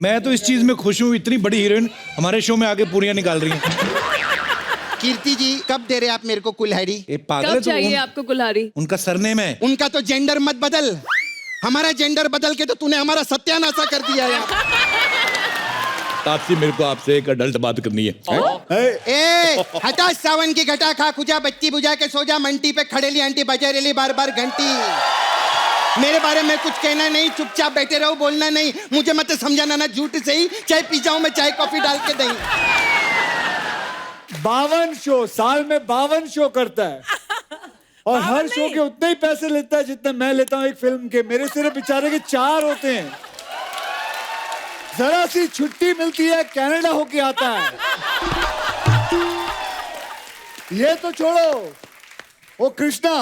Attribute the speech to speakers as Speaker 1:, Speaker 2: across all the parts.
Speaker 1: मैं तो इस चीज में खुश हूँ, इतनी बड़ी हीरोइन हमारे शो में आके पूरियां निकाल रही हैं।
Speaker 2: कीर्ति जी कब दे रहे आप मेरे को कुल्हाड़ी?
Speaker 1: ये पागल
Speaker 3: कब
Speaker 1: है तो
Speaker 3: चाहिए आपको कुल्हाड़ी?
Speaker 1: उनका सरनेम है।
Speaker 2: उनका तो जेंडर मत बदल, हमारा जेंडर बदल के तो तूने हमारा सत्यानाशा कर दिया यार।
Speaker 1: तापसी मेरे को आपसे एक अडल्ट बात करनी है।
Speaker 2: ए हटा सावन की घटा, खा खुजा बत्ती बुझा के सो जा, मंटी पे खड़ेली आंटी बजा रेली बार बार घंटी। मेरे बारे में कुछ कहना नहीं, चुपचाप बैठे रहो, बोलना नहीं, मुझे मत समझाना ना झूठ से ही, चाहे पी जाऊं मैं चाय कॉफी डाल के दही।
Speaker 4: 52 शो, साल में 52 शो करता है और हर शो के उतने ही पैसे लेता है जितने मैं लेता हूं एक फिल्म के। मेरे सिर्फ बेचारे के 4 होते हैं। जरा सी छुट्टी मिलती है कनाडा होके आता है। ये तो छोड़ो, वो कृष्णा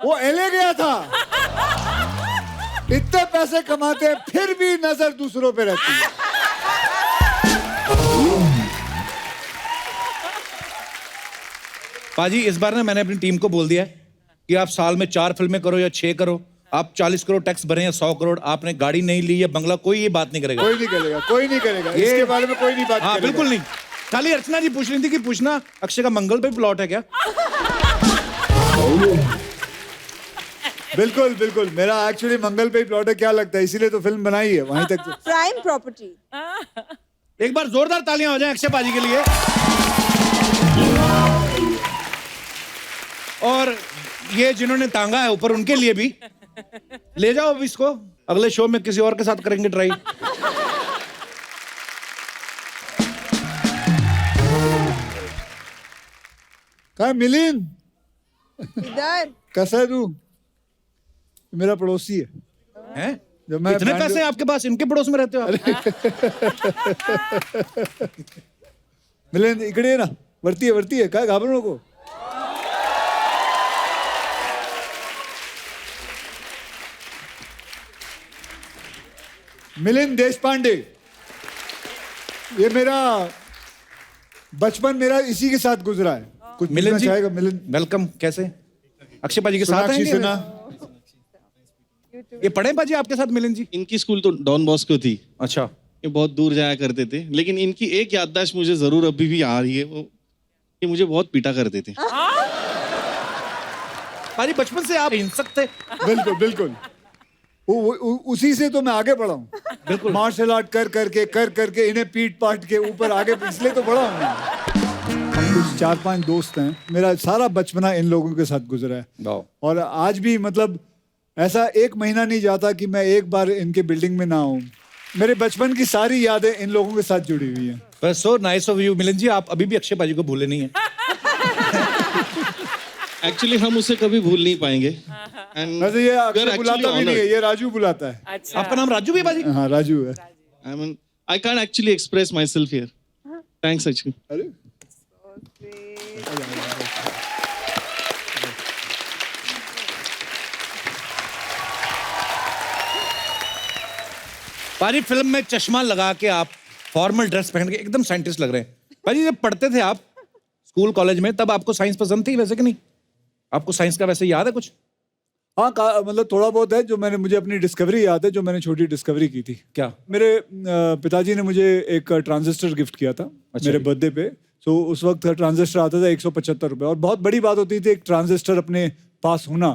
Speaker 4: वो एलए गया था, इतने पैसे कमाते हैं फिर भी नजर दूसरों पे रहती है।
Speaker 1: पाजी इस बार ना मैंने अपनी टीम को बोल दिया है कि आप साल में 4 फिल्में करो या 6 करो, आप 40 करोड़ टैक्स भरें या 100 करोड़, आपने गाड़ी नहीं ली या बंगला, कोई ये बात नहीं करेगा।
Speaker 4: कोई नहीं करेगा, कोई नहीं करेगा, इसके बारे में कोई नहीं बात
Speaker 1: हाँ
Speaker 4: करेगा।
Speaker 1: बिल्कुल नहीं। खाली अर्चना जी पूछ रही थी कि पूछना अक्षय का मंगल पे प्लॉट है क्या?
Speaker 4: बिल्कुल बिल्कुल, मेरा एक्चुअली मंगल पे ही प्लॉट है, क्या लगता है, इसीलिए तो फिल्म बनाई है वहीं तक।
Speaker 5: Prime property.
Speaker 1: एक बार जोरदार तालियां हो जाएं अक्षय पाजी के लिए। और ये जिन्होंने तांगा है ऊपर उनके लिए भी ले जाओ अब इसको, अगले शो में किसी और के साथ करेंगे ट्राई।
Speaker 4: कहा मिलिंद,
Speaker 5: इधर
Speaker 4: कैसा है तू? मेरा पड़ोसी है।
Speaker 1: हैं?
Speaker 4: जब मैं
Speaker 1: इतने पैसे हैं आपके पास, इनके पड़ोस में रहते हो आप?
Speaker 4: मिलिंद इकडे ये ना, वरती है, काय घाबरू नको। मिलिंद देशपांडे, ये मेरा बचपन मेरा इसी के साथ गुजरा है। कुछ
Speaker 1: मिलिंद जी
Speaker 4: चाहेगा? मिलिंद
Speaker 1: वेलकम, कैसे अक्षय पाजी के साथ
Speaker 4: सोनाक्षी
Speaker 1: आएंगे?
Speaker 4: सिन्हा,
Speaker 1: ये पढ़े पाजी आपके साथ मिलिंद जी?
Speaker 6: इनकी स्कूल तो डॉन बॉस्को थी,
Speaker 1: अच्छा।
Speaker 6: ये बहुत दूर जाया करते थे, लेकिन इनकी एक याददाश्त मुझे जरूर अभी भी आ रही है, वो ये मुझे बहुत पीटा करते थे।
Speaker 1: पाजी बचपन से आप हिंसक थे।
Speaker 4: बिल्कुल बिल्कुल, उसी से तो मैं आगे बढ़ा हूँ। बिल्कुल, मार्शल आर्ट कर करके इन्हें पीट पाट के ऊपर आगे, इसलिए तो बढ़ा हूँ। हम कुछ 4-5 दोस्त हैं, मेरा सारा बचपना इन लोगों के साथ गुजरा है। और आज भी मतलब ऐसा 1 महीना नहीं जाता कि मैं एक बार इनके बिल्डिंग में ना आऊँ। मेरे बचपन की सारी यादें इन लोगों के साथ जुड़ी हुई हैं।
Speaker 1: पर so nice of you Milind ji, आप अभी भी अक्षय पाजी को भूले नहीं है।
Speaker 6: एक्चुअली हम उसे कभी भूल नहीं पाएंगे। And
Speaker 4: वैसे ये
Speaker 6: we are
Speaker 4: अक्षय बुलाता
Speaker 6: actually
Speaker 4: भी नहीं है,
Speaker 6: honored.
Speaker 4: ये राजू बुलाता है।
Speaker 3: अच्छा।
Speaker 1: आपका नाम राजू भी है पाजी?
Speaker 4: हाँ राजू है।
Speaker 6: I can't actually express myself here. Thanks actually.
Speaker 4: अरे
Speaker 1: पाजी फिल्म में चश्मा लगा के आप फॉर्मल ड्रेस पहन के एकदम साइंटिस्ट लग रहे हैं। पाजी जब पढ़ते थे आप स्कूल कॉलेज में, तब आपको साइंस पसंद थी वैसे कि नहीं? आपको साइंस का वैसे याद है कुछ?
Speaker 4: हाँ मतलब थोड़ा बहुत है जो मुझे अपनी डिस्कवरी याद है, जो मैंने छोटी डिस्कवरी की थी।
Speaker 1: क्या?
Speaker 4: मेरे पिताजी ने मुझे एक ट्रांजिस्टर गिफ्ट किया था मेरे बर्थडे पे। तो उस वक्त ट्रांजिस्टर आता था 175 रुपए, और बहुत बड़ी बात होती थी एक ट्रांजिस्टर अपने पास होना।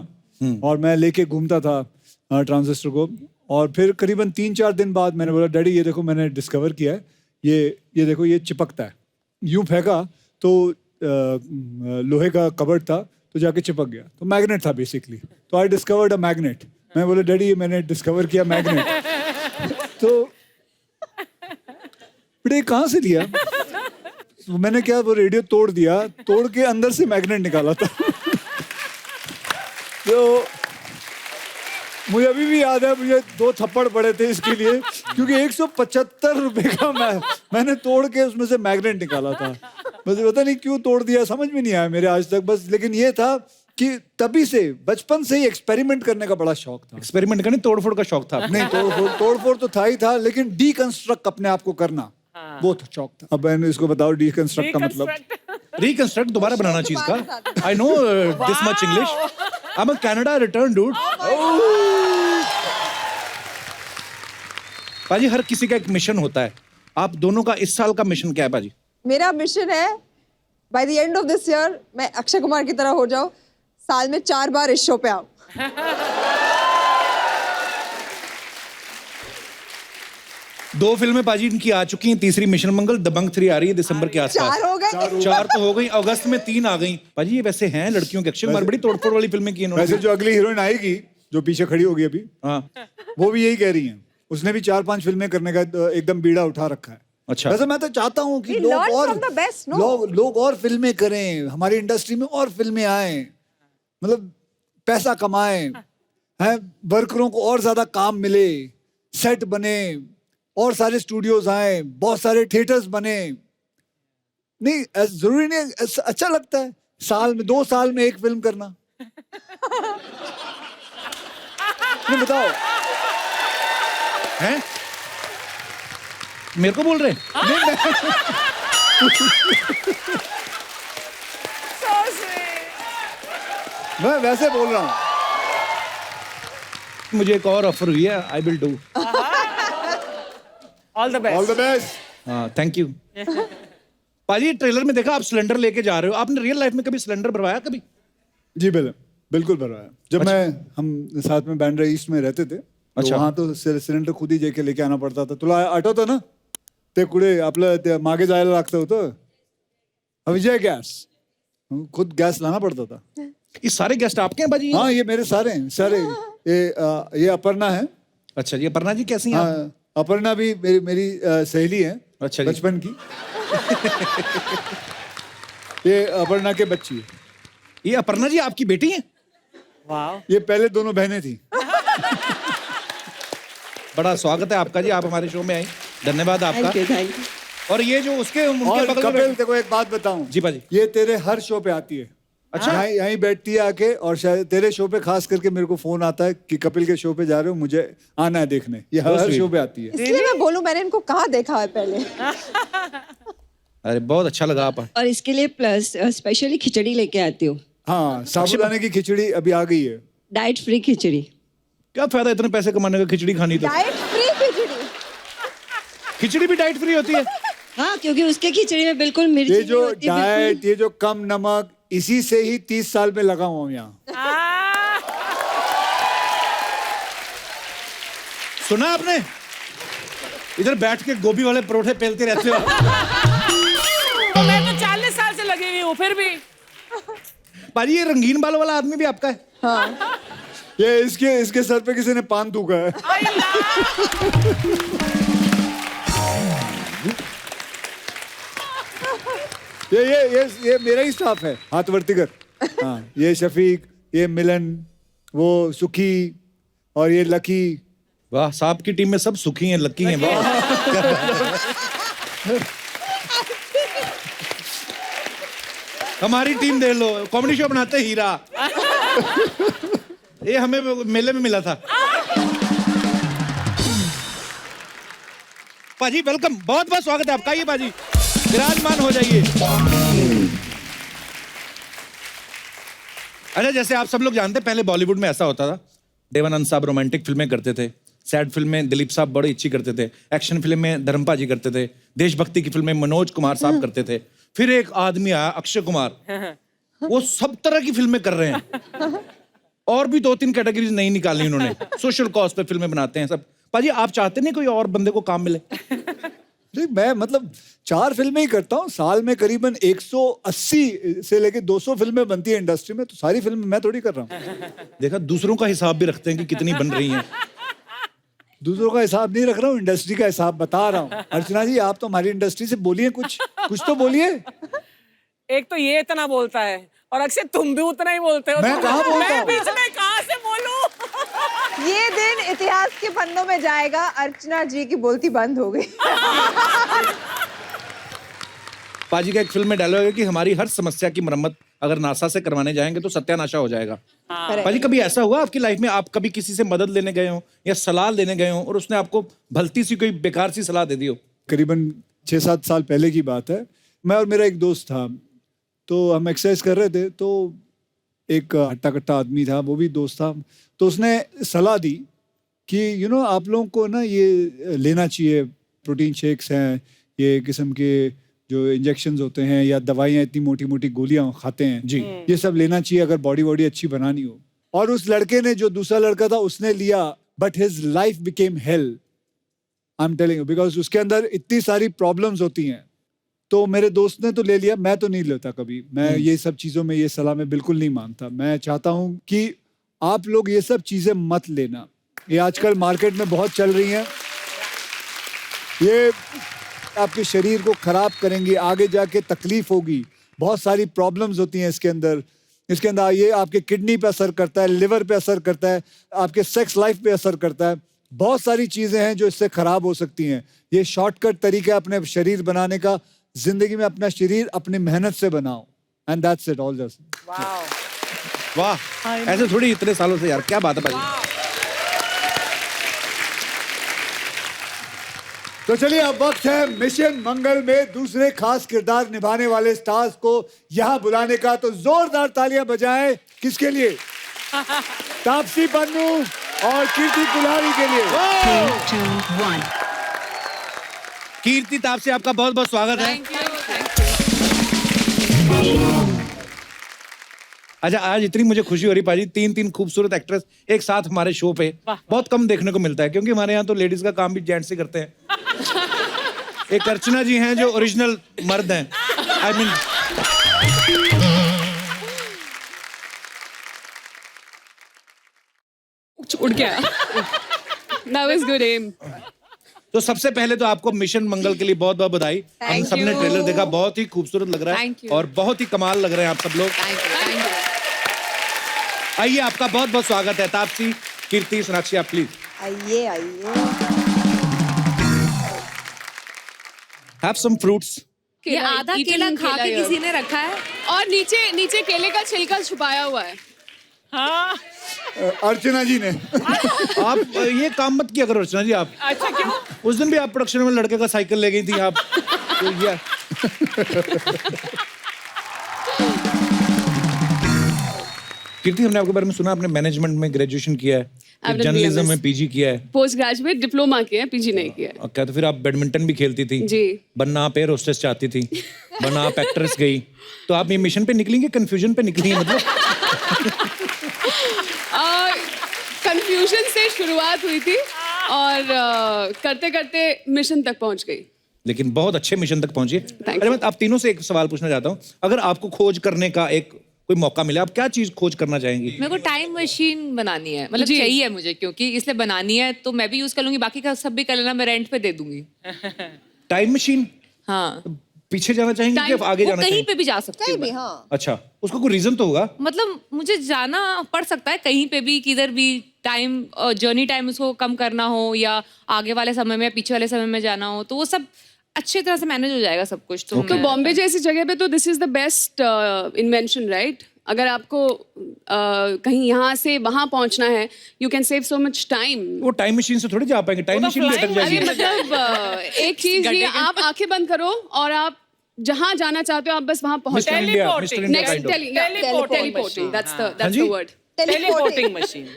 Speaker 4: और मैं लेके घूमता था ट्रांजिस्टर को। और फिर करीबन 3-4 दिन बाद मैंने बोला, डैडी ये देखो मैंने डिस्कवर किया है, ये देखो ये चिपकता है। यूं फेंका तो लोहे का कबर्ड था, तो जाके चिपक गया। तो मैग्नेट था बेसिकली। तो आई डिस्कवर्ड अ मैग्नेट। मैं बोला, डैडी ये मैंने डिस्कवर किया मैग्नेट। तो बेटे कहाँ से लिया? तो मैंने क्या, वो रेडियो तोड़ दिया, तोड़ के अंदर से मैग्नेट निकाला था। तो मुझे अभी भी याद है, मुझे 2 थप्पड़ पड़े थे इसके लिए, क्योंकि 175 रुपए का मैंने तोड़ के उसमें से मैग्नेट निकाला था। मुझे पता नहीं क्यों तोड़ दिया, समझ में नहीं आया मेरे आज तक। बस लेकिन ये था कि तभी से बचपन से ही एक्सपेरिमेंट करने का बड़ा शौक था।
Speaker 1: एक्सपेरिमेंट करने, तोड़फोड़ का शौक था?
Speaker 4: नहीं, तोड़फोड़ तो था ही था, लेकिन डीकंस्ट्रक्ट अपने आप को करना वो तो शौक था। अब मैंने इसको बताओ डीकंस्ट्रक्ट का मतलब।
Speaker 1: रिकंस्ट्रक्ट, दोबारा बनाना चीज का। I know this much English. I am a Canada return dude. पाजी हर किसी का एक मिशन होता है, आप दोनों का इस साल का मिशन क्या है पाजी?
Speaker 5: मेरा मिशन है by the end of this year मैं अक्षय कुमार की तरह हो जाऊं, साल में 4 बार इस शो पे आऊं।
Speaker 1: दो फिल्में पाजी इनकी आ चुकी हैं, तीसरी मिशन मंगल, दबंग 3 आ रही है दिसंबर के आसपास।
Speaker 5: 4 हो गए।
Speaker 1: 4 तो हो गई, अगस्त में 3 आ गई। पाजी ये वैसे हैं लड़कियों के, अक्षय कुमार बड़ी तोड़फोड़ वाली फिल्में की इन्होंने।
Speaker 4: वैसे जो अगली हीरोइन आएगी जो पीछे खड़ी होगी अभी,
Speaker 1: हाँ
Speaker 4: वो भी यही कह रही हैं, उसने भी 4-5 फिल्में करने का एकदम बीड़ा उठा रखा है।
Speaker 1: अच्छा।
Speaker 4: वैसे मैं तो चाहता हूँ कि
Speaker 5: We
Speaker 4: लोग
Speaker 5: learn
Speaker 4: और
Speaker 5: from the best, no?
Speaker 4: लोग और फिल्में करें, हमारी इंडस्ट्री में और फिल्में आए, मतलब पैसा कमाएं, हैं, वर्करों को और ज्यादा काम मिले, सेट बने, और सारे स्टूडियोज आए, बहुत सारे थिएटर्स बने। नहीं जरूरी नहीं, अच्छा लगता है साल में 2 साल में एक फिल्म करना। नहीं बताओ,
Speaker 1: हैं? मेरे को बोल रहे हैं?
Speaker 5: So sweet.
Speaker 4: मैं वैसे बोल रहा हूँ।
Speaker 1: मुझे एक और ऑफर हुई है, I will do.
Speaker 3: All the
Speaker 4: all the
Speaker 3: best.
Speaker 4: Best.
Speaker 1: हाँ थैंक यू। पाजी ट्रेलर में देखा आप सिलेंडर लेके जा रहे हो, आपने रियल लाइफ में कभी सिलेंडर भरवाया कभी?
Speaker 4: जी बिल्कुल भरवाया। जब हम साथ में बैंड्रा ईस्ट में रहते थे,
Speaker 1: अच्छा।
Speaker 4: तो वहाँ तो सिलेंडर खुद ही जाके लेके आना पड़ता था। तुला आठवतं ना ते कुठे आपलं ते मागे जायला लागतं होतं, विजय गॅस, खुद गॅस लाना पड़ता था।
Speaker 1: ये सारे गेस्ट आपके हैं पाजी?
Speaker 4: हाँ ये मेरे सारे हैं, सारे। ये अपर्णा है।
Speaker 1: अच्छा जी, अपर्णा जी कैसी हैं आप?
Speaker 4: हाँ, अपर्णा भी मेरी सहेली है,
Speaker 1: अच्छा जी।
Speaker 4: बचपन की। ये अपर्णा के बच्ची है।
Speaker 1: ये अपर्णा जी आपकी बेटी है?
Speaker 3: वाह।
Speaker 4: ये पहले दोनों बहनें थी।
Speaker 1: बड़ा स्वागत है आपका जी, आप हमारे शो में आई, धन्यवाद आपका।
Speaker 3: Thank you.
Speaker 1: और ये जो उसके उनके
Speaker 4: और
Speaker 1: बगल में
Speaker 4: कपिल तेरे को एक बात बताऊं,
Speaker 1: जी पाजी।
Speaker 4: ये तेरे हर शो पे आती है।
Speaker 1: अच्छा।
Speaker 4: यहीं बैठती है आके, और शायद तेरे शो पे खास करके मेरे को फोन आता है कि कपिल के शो पे जा रहे हो, मुझे आना है देखने। ये हर
Speaker 1: sweet।
Speaker 4: शो पे आती है।
Speaker 5: इसलिए मैं बोलूं मैंने इनको कहाँ देखा है पहले।
Speaker 1: अरे बहुत अच्छा लगा आप।
Speaker 7: और इसके लिए प्लस स्पेशली खिचड़ी लेके आती हूँ,
Speaker 4: हाँ, साबूदाने की खिचड़ी अभी आ गई है।
Speaker 7: डाइट फ्री खिचड़ी।
Speaker 1: क्या फायदा इतने पैसे कमाने का खिचड़ी खानी तो?
Speaker 5: डाइट फ्री खिचड़ी।
Speaker 1: खिचड़ी भी डाइट फ्री होती है?
Speaker 7: हाँ, क्योंकि उसके खिचड़ी में बिल्कुल मिर्ची
Speaker 4: ये
Speaker 7: नहीं
Speaker 4: जो
Speaker 7: होती,
Speaker 4: डाइट, ये जो कम नमक, इसी से ही 30 साल में लगा हूँ यहाँ।
Speaker 1: सुना आपने? इधर बैठ के गोभी वाले परोठे पेलते रहते हो।
Speaker 3: तो मैं तो 40 साल से लगी हुई हूँ फिर भी।
Speaker 1: पाजी ये रंगीन बालों वाला आदमी भी आपका है?
Speaker 5: हाँ।
Speaker 4: ये इसके सर पे किसी ने पान थूका है। ये मेरा ही स्टाफ है, हाथ वर्तिगर। हाँ, ये शफीक, ये मिलन, वो सुखी, और ये लकी।
Speaker 1: वाह, साहब की टीम में सब सुखी हैं, लकी हैं। वाह। हमारी टीम देख लो, कॉमेडी शो बनाते हीरा। ये हमें मेले में मिला था। पाजी वेलकम, बहुत बहुत स्वागत है आपका। ये पाजी विराजमान हो जाइए। अच्छा, जैसे आप सब लोग जानते हैं, पहले बॉलीवुड में ऐसा होता था, देवानंद साहब रोमांटिक फिल्में करते थे, सैड फिल्में दिलीप साहब बड़ी अच्छी करते थे, एक्शन फिल्म में धर्मपा जी करते थे, देशभक्ति की फिल्में मनोज कुमार साहब करते थे। फिर एक आदमी आया अक्षय कुमार, वो सब तरह की फिल्में कर रहे हैं, और भी 2-3 कैटेगरीज नहीं निकाली उन्होंने। सोशल कॉज पे फिल्में बनाते हैं सब। पाजी आप चाहते नहीं कोई और बंदे को काम मिले?
Speaker 4: नहीं, मैं मतलब 4 फिल्में ही करता हूँ साल में, करीबन 180 से लेके 200 फिल्में बनती है इंडस्ट्री में, तो सारी फिल्में मैं थोड़ी कर रहा हूँ।
Speaker 1: देखा, दूसरों का हिसाब भी रखते हैं कि कितनी बन रही हैं।
Speaker 4: दूसरों का हिसाब नहीं रख रहा हूँ, इंडस्ट्री का हिसाब बता रहा हूँ। अर्चना जी, आप तो हमारी इंडस्ट्री से बोलिए, कुछ तो बोलिए।
Speaker 3: एक तो ये इतना बोलता है, और अक्षय तुम भी उतना ही बोलते हो।
Speaker 4: मैं कहाँ बोलता
Speaker 3: मैं
Speaker 4: हूँ?
Speaker 3: बीच में कहाँ से बोलूं?
Speaker 5: ये दिन इतिहास के पन्नों में जाएगा, अर्चना जी की बोलती बंद हो गई।
Speaker 1: पाजी का एक फिल्म में डायलॉग है कि हमारी हर समस्या की मरम्मत अगर नासा से करवाने जाएंगे तो सत्यानाशा हो जाएगा। पाजी कभी ऐसा हुआ आपकी लाइफ में, आप कभी किसी से मदद लेने गए हो या सलाह लेने गए हो और उसने आपको भलती सी कोई बेकार सी सलाह दे दी हो?
Speaker 4: करीबन 6-7 साल पहले की बात है। मैं और मेरा एक दोस्त था, तो हम एक्सरसाइज कर रहे थे, तो एक हट्टा कट्टा आदमी था, वो भी दोस्त था, तो उसने सलाह दी कि आप लोगों को ना ये लेना चाहिए, प्रोटीन शेक्स हैं, ये किस्म के जो इंजेक्शंस होते हैं या दवाइयाँ, इतनी मोटी मोटी गोलियां खाते हैं
Speaker 1: जी।
Speaker 4: ये सब लेना चाहिए अगर बॉडी वॉडी अच्छी बनानी हो। और उस लड़के ने, जो दूसरा लड़का था, उसने लिया, but his life became hello, I am telling you, because उसके अंदर इतनी सारी प्रॉब्लम्स होती हैं। तो मेरे दोस्त ने तो ले लिया, मैं तो नहीं लेता कभी। मैं ये सब चीज़ों में, ये सलाह में बिल्कुल नहीं मानता। मैं चाहता हूँ कि आप लोग ये सब चीज़ें मत लेना, ये आजकल मार्केट में बहुत चल रही हैं, ये आपके शरीर को खराब करेंगी, आगे जाके तकलीफ होगी, बहुत सारी प्रॉब्लम्स होती हैं इसके अंदर। ये आपके किडनी पे असर करता है, लिवर पे असर करता है, आपके सेक्स लाइफ पे असर करता है, बहुत सारी चीज़ें हैं जो इससे खराब हो सकती हैं। ये शॉर्टकट तरीका है अपने शरीर बनाने का। जिंदगी में अपना शरीर अपनी मेहनत से बनाओ, and that's it, all just.
Speaker 1: वाह, ऐसे थोड़ी इतने सालों से यार, क्या बात है भाई।
Speaker 4: तो चलिए, अब वक्त है मिशन मंगल में दूसरे खास किरदार निभाने वाले स्टार्स को यहाँ बुलाने का। तो जोरदार तालियां बजाएं, किसके लिए? तापसी पन्नू और कीर्ति कुल्हाड़ी के लिए।
Speaker 7: 3, 2, 1
Speaker 1: कीर्ति, तापसी, आपका बहुत बहुत स्वागत है। अच्छा, आज इतनी मुझे खुशी हो रही पाजी, 3 खूबसूरत एक्ट्रेस एक साथ हमारे शो पे, बहुत कम देखने को मिलता है, क्योंकि हमारे यहाँ तो लेडीज का काम भी जेंट्स ही करते हैं। एक अर्चना जी हैं जो ओरिजिनल मर्द हैं, आई मीन
Speaker 8: उड़ गया। That was good aim.
Speaker 1: तो सबसे पहले तो आपको मिशन मंगल के लिए बहुत बहुत बधाई। हम सबने ट्रेलर देखा, बहुत ही खूबसूरत लग रहा है और बहुत ही कमाल लग रहे हैं आप सब लोग। आइए, आपका बहुत बहुत स्वागत है। तापसी, कीर्ति, सोनाक्षी, आप प्लीज
Speaker 5: आइए आइए।
Speaker 1: Have some fruits.
Speaker 8: ये आधा केला खा के किसी ने रखा है और नीचे केले का छिलका छुपाया हुआ है।
Speaker 3: हाँ।
Speaker 4: अर्चना जी ने।
Speaker 1: आप ये काम मत किया करो अर्चना जी। आप
Speaker 3: अच्छा, क्यों?
Speaker 1: उस दिन भी आप प्रोडक्शन में लड़के का साइकिल ले गई थी आप, तो ये कीर्ति, हमने आपके बारे में सुना, आपने मैनेजमेंट में ग्रेजुएशन किया है, जर्नलिज्म में पीजी किया है,
Speaker 8: पोस्ट ग्रेजुएट डिप्लोमा किया है, पीजी नहीं किया है।
Speaker 1: और क्या, तो फिर आप बैडमिंटन भी खेलती थी
Speaker 8: जी।
Speaker 1: बनना आप एयर होस्टेस चाहती थी, बनना आप एक्ट्रेस गई, तो आप ये मिशन पे निकलेंगे, कंफ्यूजन पे निकली है मतलब?
Speaker 8: कंफ्यूजन से शुरुआत हुई थी और करते करते मिशन तक पहुंच गई।
Speaker 1: लेकिन बहुत अच्छे मिशन तक पहुंची। अरे मैं आप तीनों से एक सवाल पूछना चाहता हूँ, अगर आपको खोज करने का एक कोई मौका मिले, आप क्या चीज खोज करना चाहेंगी?
Speaker 9: मेरे को टाइम मशीन बनानी है, मतलब चाहिए मुझे, क्योंकि इसलिए बनानी है तो मैं भी यूज कर लूंगी, बाकी का सब भी कर लेना, मैं रेंट पे दे दूंगी।
Speaker 1: Time machine?
Speaker 9: हाँ।
Speaker 1: पीछे जाना चाहेंगी कि आगे जाना
Speaker 9: कहीं
Speaker 1: चाहेंगी?
Speaker 9: पे भी जा सकती
Speaker 5: कहीं
Speaker 9: हूँ
Speaker 5: भी,
Speaker 9: मैं।
Speaker 5: हाँ।
Speaker 1: अच्छा, उसका कोई रीजन तो होगा?
Speaker 9: मतलब मुझे जाना पड़ सकता है कहीं पे भी, किधर भी, टाइम जर्नी टाइम उसको कम करना हो या आगे वाले समय में पीछे वाले समय में जाना हो, तो वो सब अच्छी तरह से मैनेज हो जाएगा सब कुछ। तो
Speaker 8: तो बॉम्बे जैसी जगह पे तो this is the best invention, right? अगर आपको कहीं यहाँ से वहां पहुंचना है, you can save so much time.
Speaker 1: वो टाइम मशीन से थोड़ी जा पाएंगे, टाइम मशीन भी अटक जाएगी।
Speaker 8: मतलब एक चीज ये, आप आंखें बंद करो और आप जहां जाना चाहते हो, आप बस वहां पहुंच
Speaker 1: mister India, mister India
Speaker 8: next
Speaker 1: kind of।
Speaker 8: Teleporting, that's the word.
Speaker 3: Teleporting machine.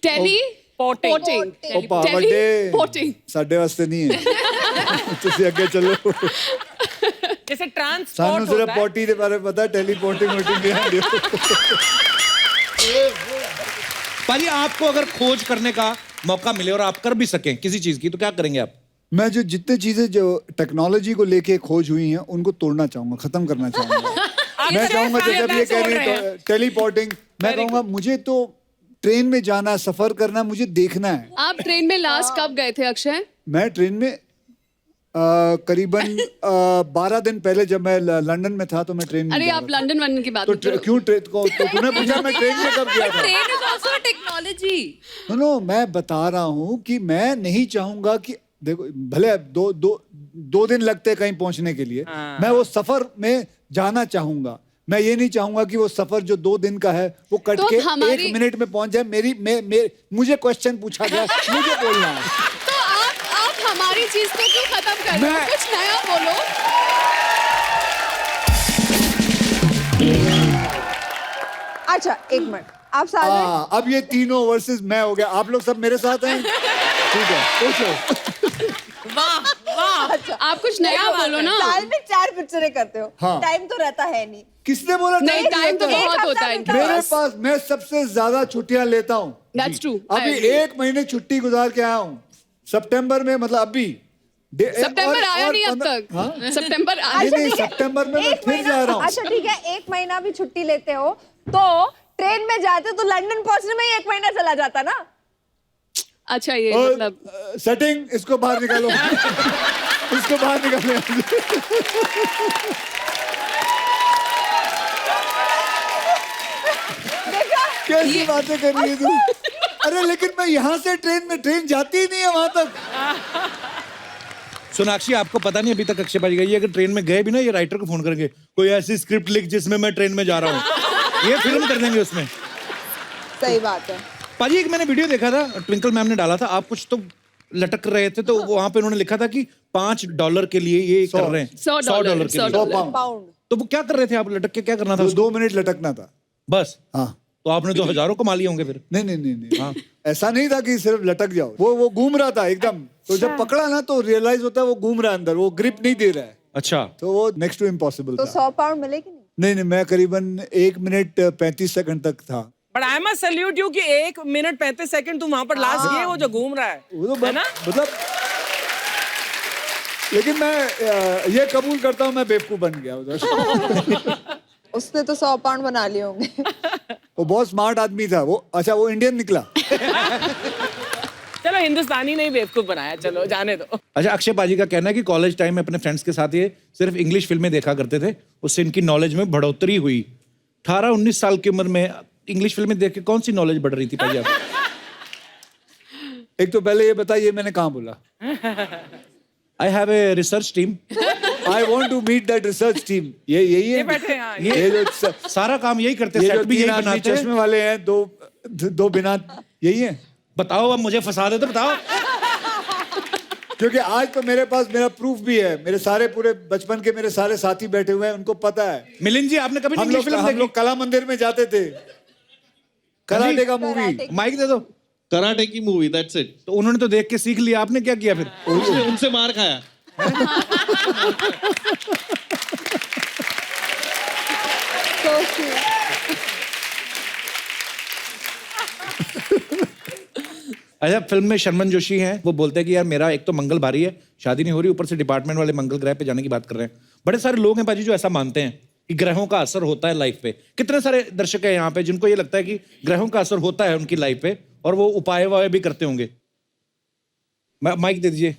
Speaker 8: Teleporting.
Speaker 4: ओपा बर्थडे
Speaker 8: टेलीपोर्टिंग
Speaker 4: साडे वास्ते नहीं है। तुसी आगे चलो।
Speaker 3: जैसे ट्रांसपोर्ट
Speaker 4: सानू सिर्फ
Speaker 3: होता है।
Speaker 4: पोटी दे बारे पता, टेलीपोर्टिंग नहीं आंदी।
Speaker 1: पाजी, आपको अगर खोज करने का मौका मिले और आप कर भी सकें किसी चीज की, तो क्या करेंगे आप?
Speaker 4: मैं जो जितने चीजें जो टेक्नोलॉजी को लेके खोज हुई हैं उनको तोड़ना चाहूंगा, खत्म करना चाहूंगा। मैं चाहूंगा जब ये कह रही है टेलीपोर्टिंग, मैं कहूंगा मुझे तो ट्रेन में जाना, सफर करना, मुझे देखना है।
Speaker 8: आप ट्रेन में लास्ट कब गए थे अक्षय?
Speaker 4: मैं ट्रेन में करीबन 12 दिन पहले जब मैं लंदन में था, तो मैं ट्रेन में
Speaker 8: अरे
Speaker 4: जा
Speaker 8: आप
Speaker 4: रहा था।
Speaker 8: लंदन वंदन की बात
Speaker 4: तो
Speaker 8: मत करो।
Speaker 4: क्यों ट्रेन को, तो तूने पूछा मैं ट्रेन में कब गया था?
Speaker 9: Train is also technology.
Speaker 4: No, मैं बता रहा हूँ कि मैं नहीं चाहूंगा कि देखो, भले दो दिन लगते हैं कहीं पहुंचने के लिए, मैं वो सफर में जाना चाहूंगा। मैं ये नहीं चाहूंगा कि वो सफर जो 2 दिन का है वो कट
Speaker 8: तो
Speaker 4: के
Speaker 8: हमारी-
Speaker 4: 1 मिनट में पहुंच जाए। मुझे क्वेश्चन पूछा गया, मुझे बोलना है।
Speaker 8: तो आप हमारी चीज को क्यों खत्म कर रहे हो?
Speaker 4: मैं-
Speaker 8: कुछ नया बोलो।
Speaker 5: अच्छा, एक मिनट, आप साथ में
Speaker 4: अब ये तीनों वर्सेस मैं हो गया, आप लोग सब मेरे साथ हैं। ठीक है पूछो।
Speaker 9: वाह वाह।
Speaker 8: आप कुछ नया बोलो ना।
Speaker 5: साल में 4 पिक्चरें करते हो,
Speaker 4: हाँ।
Speaker 5: टाइम तो रहता है नहीं।
Speaker 4: किसने बोला
Speaker 8: नहीं, टाइम तो
Speaker 4: रहता है?
Speaker 8: बहुत होता है इनके
Speaker 4: मेरे
Speaker 8: पास।
Speaker 4: पास, मैं सबसे ज्यादा छुट्टियां लेता हूँ।
Speaker 8: That's true.
Speaker 4: अभी
Speaker 8: I agree.
Speaker 4: 1 महीने छुट्टी गुजार के आया हूँ सितंबर में, मतलब अभी
Speaker 8: सितंबर आया नहीं अब तक।
Speaker 4: हाँ?
Speaker 8: सितंबर आया
Speaker 4: नहीं,
Speaker 5: अच्छा,
Speaker 4: नहीं,
Speaker 5: ठीक है।
Speaker 4: सितंबर में मैं
Speaker 5: एक
Speaker 4: फिर
Speaker 5: महीना-
Speaker 4: जा रहा हूँ।
Speaker 5: अच्छा ठीक है, 1 महीना भी छुट्टी लेते हो तो ट्रेन में जाते हो तो लंदन पहुंचने में ही 1 महीना चला जाता ना।
Speaker 8: अच्छा ये
Speaker 4: और,
Speaker 8: मतलब
Speaker 4: सेटिंग, इसको बाहर निकालो। इसको बाहर निकालो।
Speaker 5: देखा,
Speaker 4: कैसी बातें कर रही है तू? अरे लेकिन मैं यहाँ से ट्रेन जाती ही नहीं है वहां तक।
Speaker 1: सोनाक्षी, आपको पता नहीं अभी तक अक्षय पाजी गई, अगर ट्रेन में गए भी ना, ये राइटर को फोन करेंगे, कोई ऐसी स्क्रिप्ट लिख जिसमें मैं ट्रेन में जा रहा हूँ, ये फिल्म कर देंगे उसमें।
Speaker 5: सही बात है।
Speaker 1: पाजी, एक मैंने वीडियो देखा था, ट्विंकल मैम ने डाला था, आप कुछ तो लटक रहे थे, तो वहां पे उन्होंने लिखा था कि $5 के लिए ये कर रहे हैं, $100 के लिए।
Speaker 4: 100 पाउंड।
Speaker 5: पाउंड।
Speaker 1: तो वो क्या कर रहे थे आप, लटक के क्या करना था?
Speaker 4: 2 मिनट लटकना था
Speaker 1: बस।
Speaker 4: हाँ।
Speaker 1: तो आपने तो हजारों कमा लिए होंगे फिर।
Speaker 4: नहीं नहीं नहीं नहीं, हाँ। ऐसा नहीं था कि सिर्फ लटक जाओ, वो घूम रहा था एकदम, तो जब पकड़ा ना तो रियलाइज होता है वो घूम रहा है अंदर, वो ग्रिप नहीं दे रहा है,
Speaker 1: अच्छा,
Speaker 4: तो वो नेक्स्ट टू इम्पॉसिबल
Speaker 5: तो
Speaker 4: था।
Speaker 5: 100 पाउंड मिले कि नहीं?
Speaker 4: नहीं नहीं, मैं करीबन 1 मिनट 35 सेकंड तक था।
Speaker 3: But I must salute you कि 1 मिनट 35 सेकंड तुम वहां पर लास्ट किए हो जो घूम रहा है।
Speaker 4: वो तो
Speaker 3: है ना?
Speaker 4: मतलब, लेकिन मैं ये कबूल करता हूँ, मैं बेवकूफ बन गया उधर।
Speaker 5: उसने तो 100 पाउंड बना लिए होंगे।
Speaker 4: वो बहुत स्मार्ट आदमी था वो। अच्छा, वो इंडियन निकला।
Speaker 3: चलो, हिंदुस्तानी नहीं बेवकूफ बनाया, चलो जाने दो।
Speaker 1: अच्छा, अक्षय पाजी का कहना है कि कॉलेज टाइम में अपने फ्रेंड्स के साथ ये सिर्फ इंग्लिश फिल्में देखा करते थे, उससे इनकी नॉलेज में बढ़ोतरी हुई। 18-19 साल की उम्र में इंग्लिश फिल्में देख के कौन सी नॉलेज बढ़ रही थी पाजी आप?
Speaker 4: एक तो पहले ये बताइए मैंने कहाँ बोला?
Speaker 1: I have a research team.
Speaker 4: I want to meet that research team. यही है।
Speaker 3: ये बैठे हैं, हाँ,
Speaker 4: ये जो
Speaker 1: सारा काम यही करते,
Speaker 4: ये
Speaker 1: सेट
Speaker 4: जो
Speaker 1: भी यही
Speaker 4: 3 आदमी
Speaker 1: बनाते हैं।
Speaker 4: चश्मे वाले हैं, दो बिना, यही है।
Speaker 1: बताओ, अब मुझे फंसा दे तो बताओ।
Speaker 4: क्योंकि आज तो मेरे पास मेरा प्रूफ भी है, मेरे सारे पूरे बचपन के मेरे सारे साथी बैठे हुए हैं, उनको पता है।
Speaker 1: मिलिंद जी, आपने कभी इंग्लिश फिल्म
Speaker 4: हम
Speaker 1: देखी?
Speaker 4: लोग कला मंदिर में जाते थे, कराटे का मूवी।
Speaker 5: कराटे।
Speaker 1: माइक दे दो।
Speaker 6: कराटे की मूवी, दैट्स इट।
Speaker 1: तो उन्होंने तो देख के सीख लिया, आपने क्या किया फिर?
Speaker 6: उनसे मार खाया।
Speaker 5: So cute.
Speaker 1: अच्छा, फिल्म में शर्मन जोशी हैं, वो बोलते हैं कि यार मेरा एक तो मंगल भारी है, शादी नहीं हो रही, ऊपर से डिपार्टमेंट वाले मंगल ग्रह पे जाने की बात कर रहे हैं। बड़े सारे लोग हैं पाजी जो ऐसा मानते हैं कि ग्रहों का असर होता है लाइफ पे। कितने सारे दर्शक हैं यहाँ पे जिनको ये लगता है कि ग्रहों का असर होता है उनकी लाइफ पे, और वो उपाय वाय भी करते होंगे। माइक दे दीजिए।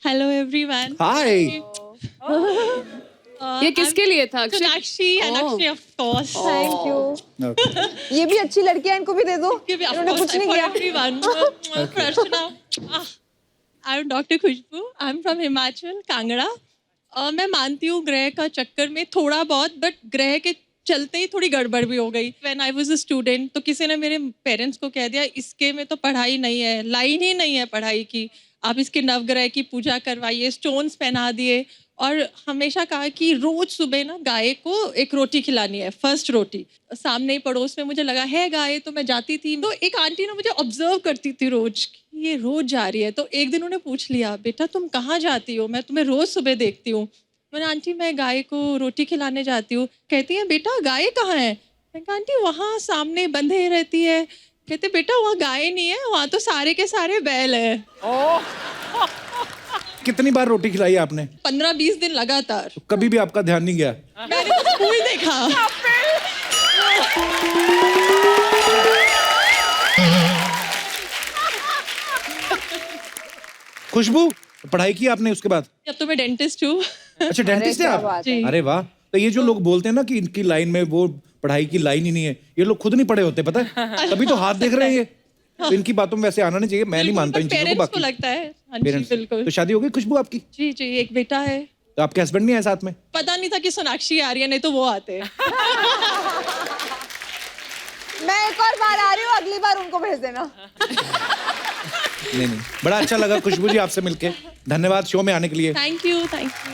Speaker 10: Hello everyone.
Speaker 1: हाय।
Speaker 8: ये किसके लिए था? Akshay?
Speaker 10: Sonakshi and Akshay of course.
Speaker 5: Thank you. ये भी अच्छी लड़की है, इनको भी दे दो। इन्होंने कुछ नहीं किया।
Speaker 10: एवरीवन। प्रश्ना, I am doctor Khushboo, I am from Himachal, Kangra. मैं मानती हूँ ग्रह का चक्कर में थोड़ा बहुत, बट ग्रह के चलते ही थोड़ी गड़बड़ भी हो गई। When I was a student, तो किसी ने मेरे पेरेंट्स को कह दिया इसके में तो पढ़ाई नहीं है, लाइन ही नहीं है पढ़ाई की, आप इसके नवग्रह की पूजा करवाइए, स्टोन्स पहना दिए, और हमेशा कहा कि रोज सुबह ना गाय को एक रोटी खिलानी है, फर्स्ट रोटी। सामने ही पड़ोस में मुझे लगा है गाय, तो मैं जाती थी, तो एक आंटी ने मुझे ऑब्जर्व करती थी रोज, ये रोज जा रही है। तो एक दिन उन्होंने पूछ लिया, बेटा तुम कहाँ जाती हो, मैं तुम्हें रोज सुबह देखती हूँ। मैंने, आंटी मैं गाय को रोटी खिलाने जाती हूँ। कहती है बेटा गाय कहाँ है? मैं कहा आंटी वहाँ सामने बंधे रहती है। कहते बेटा वहाँ गाय नहीं है, वहाँ तो सारे के सारे बैल है।
Speaker 1: कितनी बार रोटी खिलाई आपने?
Speaker 10: 15-20 दिन लगातार।
Speaker 1: तो कभी भी आपका ध्यान नहीं गया?
Speaker 10: मैंने तो फूल देखा।
Speaker 1: खुशबू, पढ़ाई की आपने उसके बाद?
Speaker 10: अब तो मैं डेंटिस्ट हूँ।
Speaker 1: अच्छा, डेंटिस्ट है
Speaker 5: क्या
Speaker 1: आप?
Speaker 5: बात
Speaker 10: है।
Speaker 1: अरे वाह। तो ये जो लोग बोलते हैं ना कि इनकी लाइन में वो पढ़ाई की लाइन ही नहीं है, ये लोग खुद नहीं पढ़े होते, पता है? तभी तो हाथ देख रहे हैं ये। तो इनकी बातों में वैसे आना नहीं चाहिए, मैं नहीं मानता इन चीजों को।
Speaker 10: पेरेंट्स को
Speaker 1: बाकी
Speaker 10: लगता है। हाँ जी,
Speaker 1: पेरेंट्स।
Speaker 10: बिल्कुल।
Speaker 1: तो शादी हो गई खुशबू आपकी?
Speaker 10: जी जी, एक बेटा है।
Speaker 1: तो आपके हस्बैंड नहीं आए साथ में?
Speaker 10: पता नहीं था कि सोनाक्षी आ रही है, नहीं तो वो आते।
Speaker 5: मैं एक और बार आ रही हूँ, अगली बार उनको भेज देना।
Speaker 1: नहीं, बड़ा अच्छा लगा खुशबू जी आपसे मिलके। धन्यवाद शो में आने के लिए।
Speaker 10: Thank you, thank you.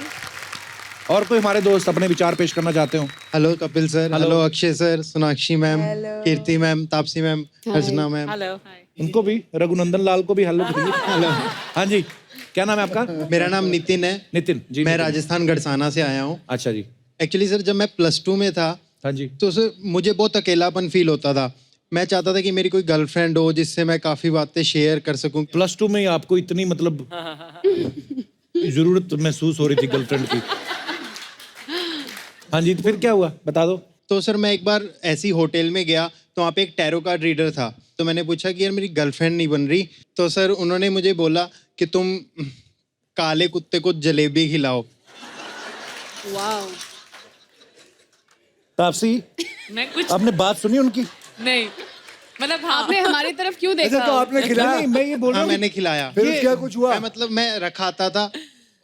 Speaker 1: और कोई हमारे दोस्त अपने विचार पेश करना चाहते हो?
Speaker 2: Hello Kapil sir, hello Akshay sir, Sonakshi ma'am,
Speaker 5: Hello.
Speaker 2: कीर्ति मैम, तापसी मैम, अर्चना मैम।
Speaker 3: हेलो
Speaker 1: उनको भी, रघुनंदन लाल को भी हेलो करिए।
Speaker 2: हेलो,
Speaker 1: हाँ जी, क्या नाम है आपका?
Speaker 2: मेरा नाम नितिन है।
Speaker 1: नितिन जी।
Speaker 2: मैं
Speaker 1: नितिन।
Speaker 2: राजस्थान गढ़साना से आया हूँ।
Speaker 1: अच्छा जी।
Speaker 2: एक्चुअली सर जब मैं +2 में था
Speaker 1: हाँ जी।
Speaker 2: तो सर मुझे बहुत अकेलापन फील होता था। मैं चाहता था कि मेरी कोई गर्लफ्रेंड हो जिससे मैं काफी बातें शेयर कर सकूं।
Speaker 1: +2 में आपको इतनी मतलब जरूरत महसूस हो रही थी गर्लफ्रेंड की? हाँ जी, तो फिर क्या हुआ, बता दो।
Speaker 2: तो सर मैं एक बार ऐसी होटल में गया तो वहाँ पे एक टैरो कार्ड रीडर था। तो मैंने पूछा कि यार मेरी गर्लफ्रेंड नहीं बन रही। तो सर उन्होंने मुझे बोला कि तुम काले कुत्ते को जलेबी खिलाओ।
Speaker 8: वाओ।
Speaker 1: तापसी,
Speaker 9: मैं कुछ
Speaker 1: आपने बात सुनी उनकी?
Speaker 9: नहीं, मतलब हाँ,
Speaker 8: आपने हमारी तरफ क्यों
Speaker 4: अच्छा
Speaker 8: देखा?
Speaker 4: तो आपने खिलाया?
Speaker 1: नहीं, मैं ये बोल रहा
Speaker 2: हाँ
Speaker 1: हूँ।
Speaker 2: मैंने खिलाया।
Speaker 4: फिर क्या कुछ हुआ?
Speaker 2: मैं मतलब मैं रखा आता था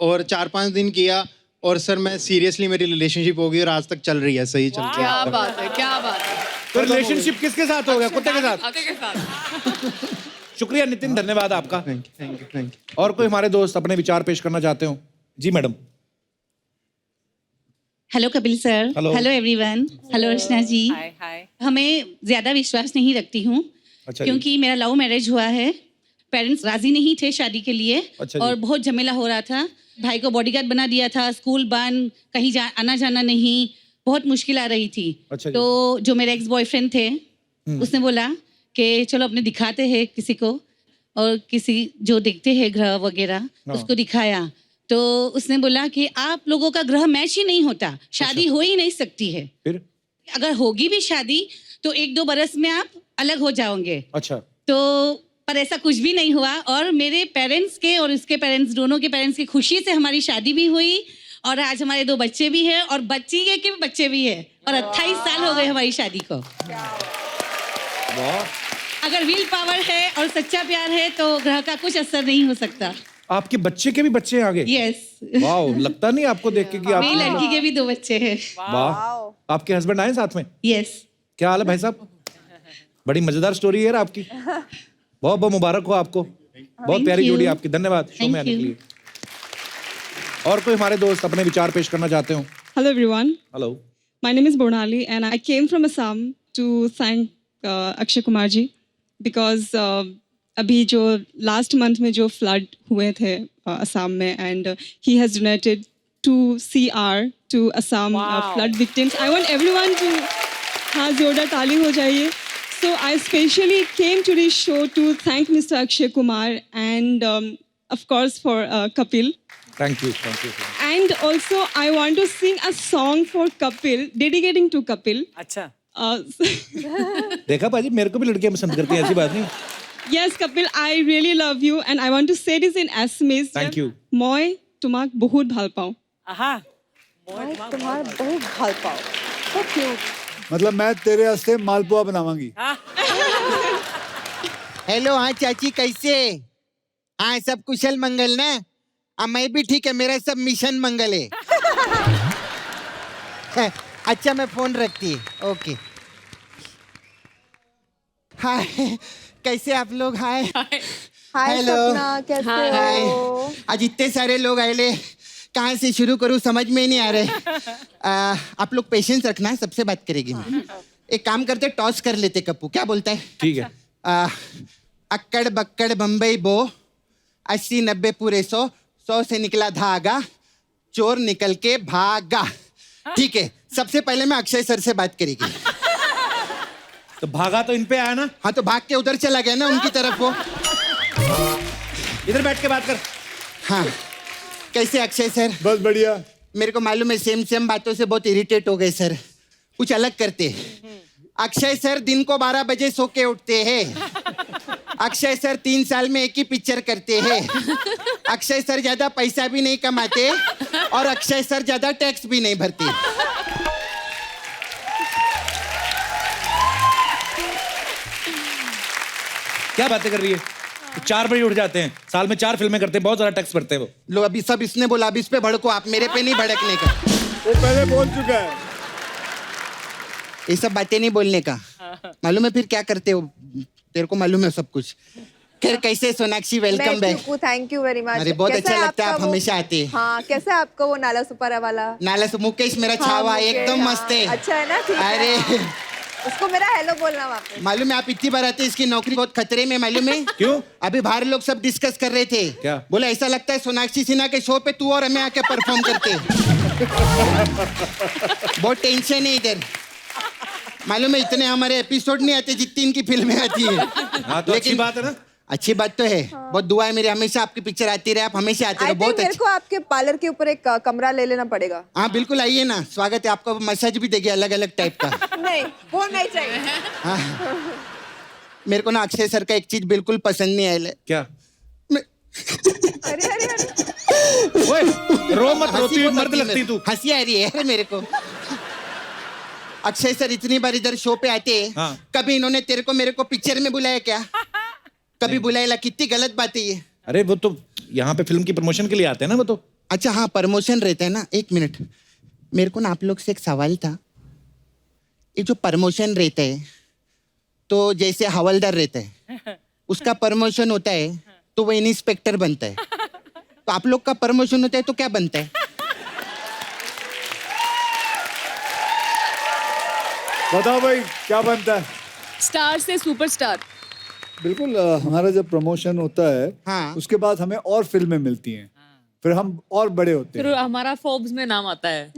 Speaker 2: और 4-5 दिन किया और सर मैं सीरियसली मेरी रिलेशनशिप हो गई और आज तक चल रही है, सही चल रही है।
Speaker 8: क्या बात है, क्या बात है।
Speaker 1: तो रिलेशनशिप किसके साथ हो गया? कुत्ते के साथ?
Speaker 9: कुत्ते के साथ।
Speaker 1: शुक्रिया नितिन, धन्यवाद आपका।
Speaker 2: Thank you.
Speaker 1: और कोई हमारे दोस्त अपने विचार पेश करना चाहते हो? जी madam.
Speaker 7: Hello Kapil sir,
Speaker 1: Hello.
Speaker 7: Hello everyone, hello Archana ji.
Speaker 3: Hi hi
Speaker 7: हमें ज्यादा विश्वास नहीं रखती हूँ
Speaker 1: अच्छा जी।
Speaker 7: क्योंकि मेरा लव मैरिज हुआ है। पेरेंट्स राजी नहीं थे शादी के लिए
Speaker 1: अच्छा जी।
Speaker 7: और बहुत झमेला हो रहा था। भाई को बॉडीगार्ड बना दिया था, स्कूल बंद, कहीं आना जाना नहीं, बहुत मुश्किल आ रही थी।
Speaker 1: अच्छा जी।
Speaker 7: तो जो मेरे एक्स बॉयफ्रेंड थे उसने बोला कि चलो अपने दिखाते हैं किसी को, और किसी जो देखते हैं ग्रह वगैरह उसको दिखाया। तो उसने बोला कि आप लोगों का ग्रह मैच ही नहीं होता, शादी हो ही नहीं सकती है।
Speaker 1: फिर?
Speaker 7: अगर होगी भी शादी तो 1-2 बरस में आप अलग हो जाओगे।
Speaker 1: अच्छा।
Speaker 7: तो पर ऐसा कुछ भी नहीं हुआ और मेरे पेरेंट्स के और उसके पेरेंट्स, दोनों के पेरेंट्स की खुशी से हमारी शादी भी हुई और आज हमारे 2 बच्चे भी हैं और बच्ची के भी बच्चे भी हैं और 28 साल हो गए हमारी शादी को। अगर विल पावर है और सच्चा प्यार है तो ग्रह का कुछ असर नहीं हो सकता।
Speaker 1: आपके बच्चे के भी बच्चे आ गए?
Speaker 7: यस।
Speaker 1: वाह, लगता नहीं आपको देख के कि आप
Speaker 7: मेरी लड़की के भी 2 बच्चे हैं।
Speaker 1: वाह। आपके हस्बैंड आए साथ में?
Speaker 7: यस।
Speaker 1: क्या हाल है भाई साहब? बड़ी मजेदार स्टोरी है यार आपकी। बहुत बहुत मुबारक हो आपको, बहुत प्यारी
Speaker 7: you.
Speaker 1: जोड़ी आपकी। धन्यवाद शो में आने के
Speaker 7: you.
Speaker 1: लिए। और कोई हमारे दोस्त अपने विचार पेश करना चाहते हो?
Speaker 11: Hello everyone,
Speaker 1: hello.
Speaker 11: my name is Bonali and I came from Assam to thank Akshay Kumar ji because अभी जो last month में जो flood हुए थे असम में and he has donated 2 CR to Assam flood victims. I want everyone to हाँ जोरदार ताली हो जाइए. So I specially came to this show to thank Mr. Akshay Kumar and of course for Kapil.
Speaker 1: Thank you.
Speaker 11: And also, I want to sing a song for Kapil, dedicating to Kapil.
Speaker 3: अच्छा
Speaker 1: देखा पाजी, मेरे को भी लड़कियां पसंद करती हैं, ऐसी बात नहीं।
Speaker 11: Yes, Kapil, I really love you, and I want to say this in Assamese.
Speaker 1: Thank you.
Speaker 11: Moi tumak bahut bhal pao.
Speaker 3: आहा
Speaker 5: तुम्हारा बहुत भाल पाओ। So cute.
Speaker 4: मतलब मैं तेरे वास्ते मालपुआ बनावांगी।
Speaker 2: हेलो, हाँ चाची कैसे? हाँ सब कुशल मंगल ना? हाँ मैं भी ठीक है, मेरा सब मिशन मंगल है। अच्छा मैं फोन रखती है, ओके। हाय, कैसे आप लोग? हाय
Speaker 5: हाय
Speaker 2: Hello.
Speaker 5: सपना, कैसे हो?
Speaker 2: आज इतने सारे लोग आए ले, कहाँ से शुरू करूँ समझ में ही नहीं आ रहे। आप लोग पेशेंस रखना, सबसे बात करेगी मैं। एक काम करते, टॉस कर लेते कप्पू, क्या बोलता है?
Speaker 1: ठीक है।
Speaker 2: अक्कड़ बक्कड़ बम्बई बो, 80-90 पूरे 100 से निकला धागा, चोर निकल के भागा। ठीक है, सबसे पहले मैं अक्षय सर से बात करेगी।
Speaker 1: तो भागा तो इन पे आया ना?
Speaker 2: हाँ तो भाग के उधर चला गया ना उनकी तरफ वो।
Speaker 1: इधर बैठ के बात कर।
Speaker 2: हाँ कैसे अक्षय सर?
Speaker 4: बस बढ़िया।
Speaker 2: मेरे को मालूम है सेम बातों से बहुत इरिटेट हो गए सर, कुछ अलग करते। अक्षय सर दिन को 12 बजे सो के उठते हैं। अक्षय सर 3 साल में एक ही पिक्चर करते हैं। अक्षय सर ज्यादा पैसा भी नहीं कमाते और अक्षय सर ज्यादा टैक्स भी नहीं भरते।
Speaker 1: क्या बातें कर रही है? 4 बजे उठ जाते हैं, साल में 4 फिल्में करते हैं, बहुत ज्यादा टैक्स भरते हैं वो।
Speaker 2: लो अभी सब इसने बोला, अब इस पे भड़को आप, मेरे पे नहीं भड़कने का।
Speaker 4: वो पहले बोल चुका है।
Speaker 2: ये सब बातें नहीं बोलने का। मालूम है फिर क्या करते हो? तेरे को मालूम है सब कुछ। खैर कैसे Sonakshi, welcome back.
Speaker 5: Thank you very much.
Speaker 2: अरे बहुत अच्छा लगता है, आप हमेशा आते।
Speaker 5: हाँ, कैसा है आपका वो नाला सुपारा वाला?
Speaker 2: नाला से मुकेश मेरा छावा
Speaker 5: मुकेश,
Speaker 2: एकदम मस्त है।
Speaker 5: अच्छा है ना? ठीक है।
Speaker 2: अरे
Speaker 5: उसको मेरा हेलो बोलना वापस।
Speaker 2: मालूम है आप इतनी बार आते, इसकी नौकरी बहुत खतरे में, मालूम है
Speaker 1: क्यों?
Speaker 2: अभी बाहर लोग सब डिस्कस कर रहे थे।
Speaker 1: क्या?
Speaker 2: बोला ऐसा लगता है सोनाक्षी सिन्हा के शो पे तू और हमें आके परफॉर्म करते। बहुत टेंशन है इधर, मालूम है इतने हमारे एपिसोड नहीं आते जितनी इनकी फिल्में आती है।
Speaker 1: हाँ तो अच्छी बात है ना।
Speaker 2: अच्छी बात तो है। बहुत दुआ है मेरी, हमेशा आपकी पिक्चर आती रहे, आप हमेशा आते रहे। बहुत
Speaker 5: मेरे
Speaker 2: अच्छा।
Speaker 5: को आपके पार्लर के ऊपर एक कमरा ले लेना पड़ेगा।
Speaker 2: हाँ बिल्कुल, आइए ना, स्वागत है आपका। मसाज भी देंगे अलग अलग टाइप का।
Speaker 5: नहीं, वो नहीं चाहिए।
Speaker 2: हाँ। मेरे को ना अक्षय सर का एक चीज बिल्कुल पसंद नहीं आया।
Speaker 1: क्या?
Speaker 5: अरे अरे अरे,
Speaker 1: ओए, रो मत, रोती हुई
Speaker 2: हंसी
Speaker 1: मर्द
Speaker 2: बहुत
Speaker 1: लगती तू।
Speaker 2: हंसी आ रही है मेरे को। अक्षय सर इतनी बार इधर शो पे आते हैं,
Speaker 1: हाँ।
Speaker 2: कभी इन्होंने तेरे को मेरे को पिक्चर में बुलाया क्या? कभी बुलाया? कितनी गलत बात है ये।
Speaker 1: अरे वो तो यहाँ पे फिल्म की प्रमोशन के लिए आते हैं ना वो तो।
Speaker 2: अच्छा हाँ, प्रमोशन रहता है ना। एक मिनट, मेरे को ना आप लोग से एक सवाल था। ये जो प्रमोशन रहता है, तो जैसे हवलदार रहता है, उसका प्रमोशन होता है तो वो इंस्पेक्टर बनता है, तो आप लोग का प्रमोशन होता है तो क्या बनता है?
Speaker 4: बताओ भाई क्या बनता है?
Speaker 8: स्टार से सुपरस्टार।
Speaker 4: बिल्कुल, हमारा जब प्रमोशन होता है
Speaker 2: हाँ।
Speaker 4: उसके बाद हमें और फिल्में मिलती हैं, फिर हम और बड़े होते
Speaker 9: फिर
Speaker 4: हैं।
Speaker 9: हमारा फोर्ब्स में नाम आता है।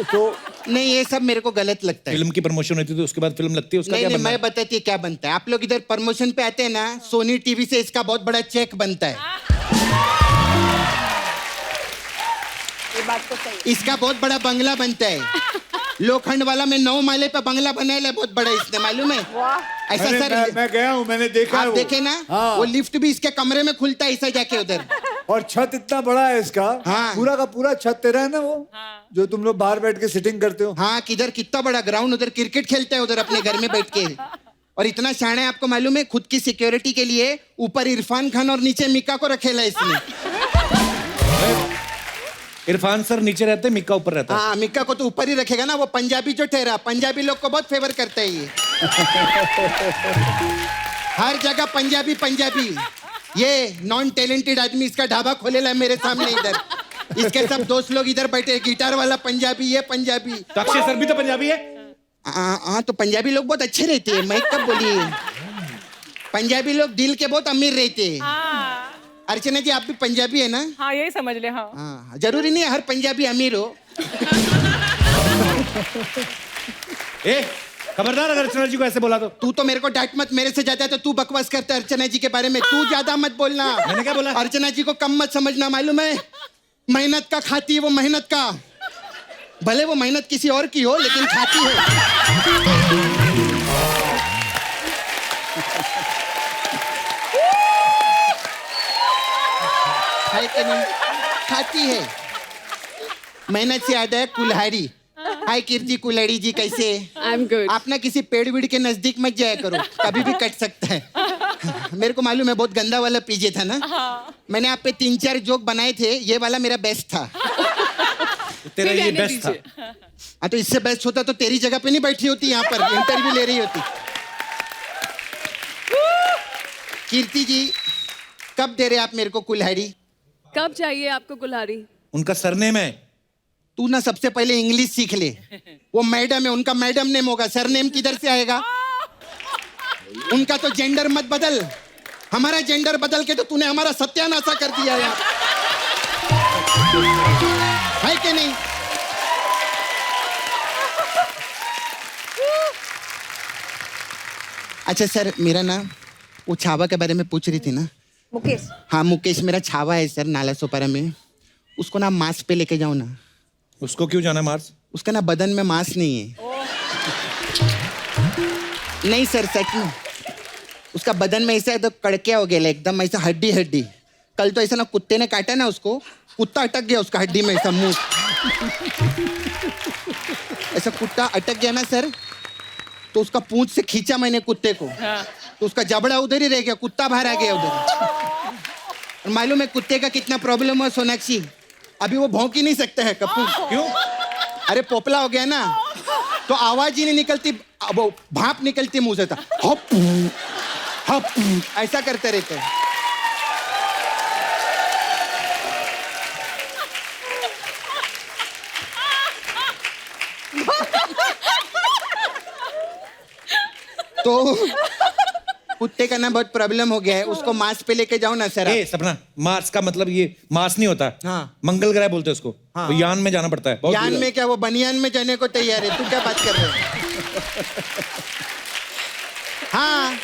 Speaker 4: तो
Speaker 2: नहीं, ये सब मेरे को गलत लगता है।
Speaker 1: फिल्म की प्रमोशन होती है तो उसके बाद फिल्म लगती है, उसका
Speaker 2: नहीं
Speaker 1: क्या
Speaker 2: नहीं,
Speaker 1: बनना
Speaker 2: मैं
Speaker 1: है?
Speaker 2: बताती है क्या बनता है। आप लोग इधर प्रमोशन पे आते हैं ना, सोनी टीवी से इसका बहुत बड़ा चेक बनता है।
Speaker 5: ये बात तो सही है।
Speaker 2: इसका बहुत बड़ा बंगला बनता है। लोखंड वाला में 9 माले पे बंगला बनाया है बहुत बड़ा इसने, मालूम है?
Speaker 5: वाह।
Speaker 2: ऐसा सर,
Speaker 4: मैं गया हूँ, मैंने देखा है
Speaker 2: आप
Speaker 4: वो।
Speaker 2: देखे ना?
Speaker 4: हाँ।
Speaker 2: वो लिफ्ट भी इसके कमरे में खुलता है ऐसा जाके उधर।
Speaker 4: और छत इतना बड़ा है इसका।
Speaker 2: हाँ।
Speaker 4: पूरा का पूरा छत तेरा है ना वो, जो तुम लोग बाहर बैठ के सिटिंग करते हो।
Speaker 2: हाँ, किधर कितना बड़ा ग्राउंड, उधर क्रिकेट खेलता है उधर अपने घर में बैठ के। और इतना शान है, आपको मालूम है? खुद की सिक्योरिटी के लिए ऊपर इरफान खान और नीचे मिका को रखेला है इसने।
Speaker 1: इरफान सर नीचे रहते हैं, मिक्का ऊपर रहता है।
Speaker 2: हाँ, मिक्का को तो ऊपर ही रखेगा ना, वो पंजाबी जो ठहरा, पंजाबी लोग को बहुत फेवर करता है ये। हर जगह पंजाबी पंजाबी। ये नॉन टैलेंटेड आदमी इसका ढाबा खोलेला है मेरे सामने इधर। इसके सब दोस्त लोग इधर बैठे, गिटार वाला पंजाबी, ये पंजाबी।
Speaker 1: तो अक्षय सर भी तो पंजाबी है।
Speaker 2: हाँ, तो पंजाबी लोग बहुत अच्छे रहते हैं, मैं कब बोली? पंजाबी लोग दिल के बहुत अमीर रहते हैं। अर्चना जी, आप भी पंजाबी है ना?
Speaker 3: हाँ, यही समझ ले। हाँ,
Speaker 2: हाँ, जरूरी नहीं है हर पंजाबी अमीर हो।
Speaker 1: ए, खबरदार अगर अर्चना जी को ऐसे बोला तो।
Speaker 2: तू तो मेरे को डांट मत, मेरे से ज्यादा तो तू बकवास करता है अर्चना जी के बारे में। तू ज्यादा मत बोलना।
Speaker 1: मैंने क्या बोला?
Speaker 2: अर्चना जी को कम मत समझना, मालूम है? मेहनत का खाती है वो, मेहनत का। भले वो मेहनत किसी और की हो, लेकिन खाती है। है कि नहीं? खाती है। मेहनत से याद है कुल्हाड़ी। हाय कीर्ति कुल्हाड़ी जी, कैसे?
Speaker 8: I am good.
Speaker 2: आप ना किसी पेड़ वेड़ के नजदीक मत जाया करो, कभी भी कट सकता है। मेरे को मालूम है बहुत गंदा वाला पीजे था ना। मैंने आप पे 3-4 जोक बनाए थे, ये वाला मेरा बेस्ट था।
Speaker 1: तेरा ये
Speaker 8: रहने
Speaker 1: बेस्ट था।
Speaker 8: दीजिए।
Speaker 2: हाँ, तो इससे बेस्ट होता तो तेरी जगह पे नहीं बैठी होती, यहाँ पर इंटरव्यू ले रही होती। कीर्ति जी, कब दे रहे आप मेरे को कुल्हाड़ी?
Speaker 8: कब चाहिए आपको कुल्हाड़ी?
Speaker 1: उनका सरनेम है।
Speaker 2: तू ना सबसे पहले इंग्लिश सीख ले। वो मैडम है, उनका मैडम नेम होगा, सरनेम किधर से आएगा? उनका तो जेंडर मत बदल, हमारा जेंडर बदल के तो तूने हमारा सत्यानाशा कर दिया यार। है कि नहीं? अच्छा सर, मेरा ना वो छावा के बारे में पूछ रही थी ना।
Speaker 5: मुकेश,
Speaker 2: हाँ, मुकेश मेरा छावा है सर, नाला सोपारा में। उसको ना मांस पे लेके जाओ ना।
Speaker 1: उसको क्यों जाना मार्स?
Speaker 2: उसका ना बदन में मांस नहीं है। नहीं सर, सच में उसका बदन में ऐसा है तो कड़किया हो गया एकदम, ऐसा हड्डी हड्डी। कल तो ऐसा ना कुत्ते ने काटा ना उसको, कुत्ता अटक गया उसका हड्डी में, ऐसा मुंह ऐसा कुत्ता अटक गया ना सर, तो उसका पूंछ से खींचा मैंने कुत्ते को, तो उसका जबड़ा उधर ही रह गया, कुत्ता बाहर आ गया उधर। और मालूम है कुत्ते का कितना प्रॉब्लम है सोनाक्षी? अभी वो भौंक ही नहीं सकता है कपूर।
Speaker 1: क्यों?
Speaker 2: अरे पोपला हो गया ना, तो आवाज ही नहीं निकलती, वो भाप निकलती मुंह से था। हप ऐसा करते रहते हैं। तो कुत्ते का ना बहुत प्रॉब्लम हो गया है, उसको मार्स पे लेके जाओ ना सर।
Speaker 1: ए सपना, मार्स का मतलब ये मार्स नहीं होता।
Speaker 2: हाँ।
Speaker 1: मंगल ग्रह बोलते हैं उसको।
Speaker 2: हाँ।
Speaker 1: वो यान में जाना पड़ता है। बहुत
Speaker 2: यान
Speaker 1: दूर है।
Speaker 2: में क्या, वो बनियान में जाने को तैयार है, तू क्या बात कर रहे है? हाँ,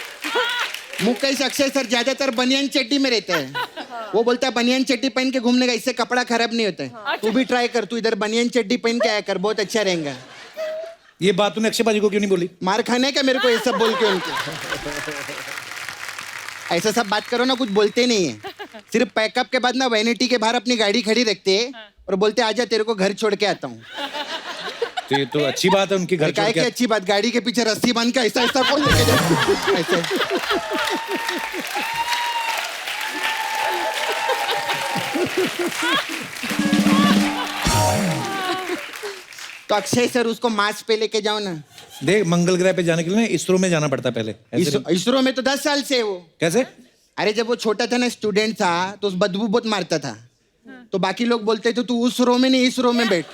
Speaker 2: मुकेश अक्षय सर ज्यादातर बनियान चड्डी में रहते हैं। वो बोलता है बनियान चड्डी पहन के घूमने का, इससे कपड़ा खराब नहीं होता है। तू भी ट्राई कर, तू इधर बनियान चड्डी पहन के आया कर, बहुत अच्छा रहेगा।
Speaker 1: ये बात तूने अक्षय बाजी को क्यों नहीं बोली?
Speaker 2: मार खाने का मेरे को ये सब बोल के उनके। ऐसा सब बात करो ना, कुछ बोलते नहीं है। सिर्फ पैकअप के बाद ना वैनिटी के बाहर अपनी गाड़ी खड़ी रखते हैं और बोलते आजा तेरे को घर छोड़ के आता हूँ।
Speaker 1: तो ये तो अच्छी बात है उनकी घर छोड़
Speaker 2: क्या
Speaker 1: के।
Speaker 2: की अच्छी बात, गाड़ी के पीछे रस्सी बांध के ऐसा ऐसा कौन लेके जाए? ऐसे तो अक्षय सर उसको मार्स पे लेके जाओ ना।
Speaker 1: देख, मंगल ग्रह पे जाने के लिए ना इसरो में जाना पड़ता है पहले। ऐसे नहीं।
Speaker 2: इसरो में तो 10 साल से है वो।
Speaker 1: कैसे?
Speaker 2: अरे जब वो छोटा था ना, स्टूडेंट था, तो उस बदबू बहुत मारता था। तो बाकी लोग बोलते थे तू उस रो में नहीं, इस रो में बैठ।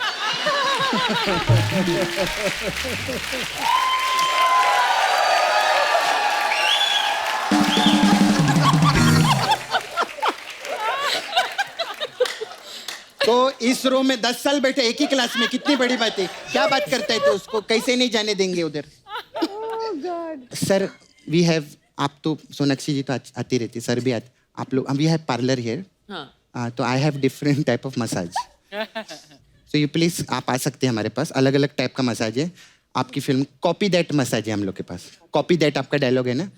Speaker 2: तो इस रो में 10 साल बैठे एक ही क्लास में, कितनी बड़ी बात है। क्या बात करता है तो उसको कैसे नहीं जाने देंगे उधर। सर वी हैव, आप तो सोनाक्षी जी तो आती रहती, सर भी आते, आप लोग, वी हैव पार्लर हियर। तो I have different type of massage, so you please, आप आ सकते हैं हमारे पास। अलग अलग टाइप का मसाज है। आपकी फिल्म कॉपी दैट मसाज है हम लोग के पास। कॉपी दैट आपका डायलॉग है ना,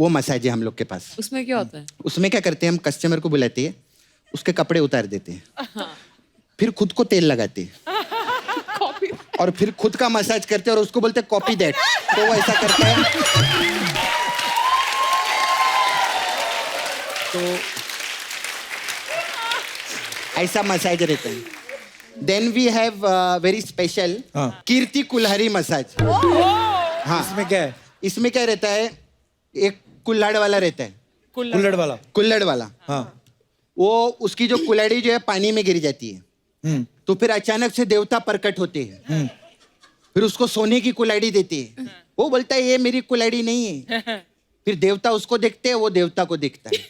Speaker 2: वो मसाज है हम लोग के पास।
Speaker 8: उसमें क्या होता है?
Speaker 2: उसमें क्या करते हैं, हम कस्टमर को बुलाते हैं, उसके कपड़े उतार देते हैं, फिर खुद को तेल लगाते हैं और फिर खुद का मसाज करते हैं और उसको बोलते हैं कॉपी दैट। तो वो ऐसा करता है। तो ऐसा मसाज रहता है। Then we have very special Kirti Kulhari massage. हाँ,
Speaker 1: इसमें क्या है?
Speaker 2: इसमें क्या रहता है, एक कुल्हाड़ वाला रहता है।
Speaker 1: कुल्हड़ वाला?
Speaker 2: कुल्हड़ वाला, हाँ। वो उसकी जो कुल्हाड़ी जो है पानी में गिर जाती है, तो फिर अचानक से देवता प्रकट होते हैं, फिर उसको सोने की कुल्हाड़ी देते हैं। वो बोलता है ये मेरी कुल्हाड़ी नहीं है। फिर देवता उसको देखते हैं, वो देवता को देखता है।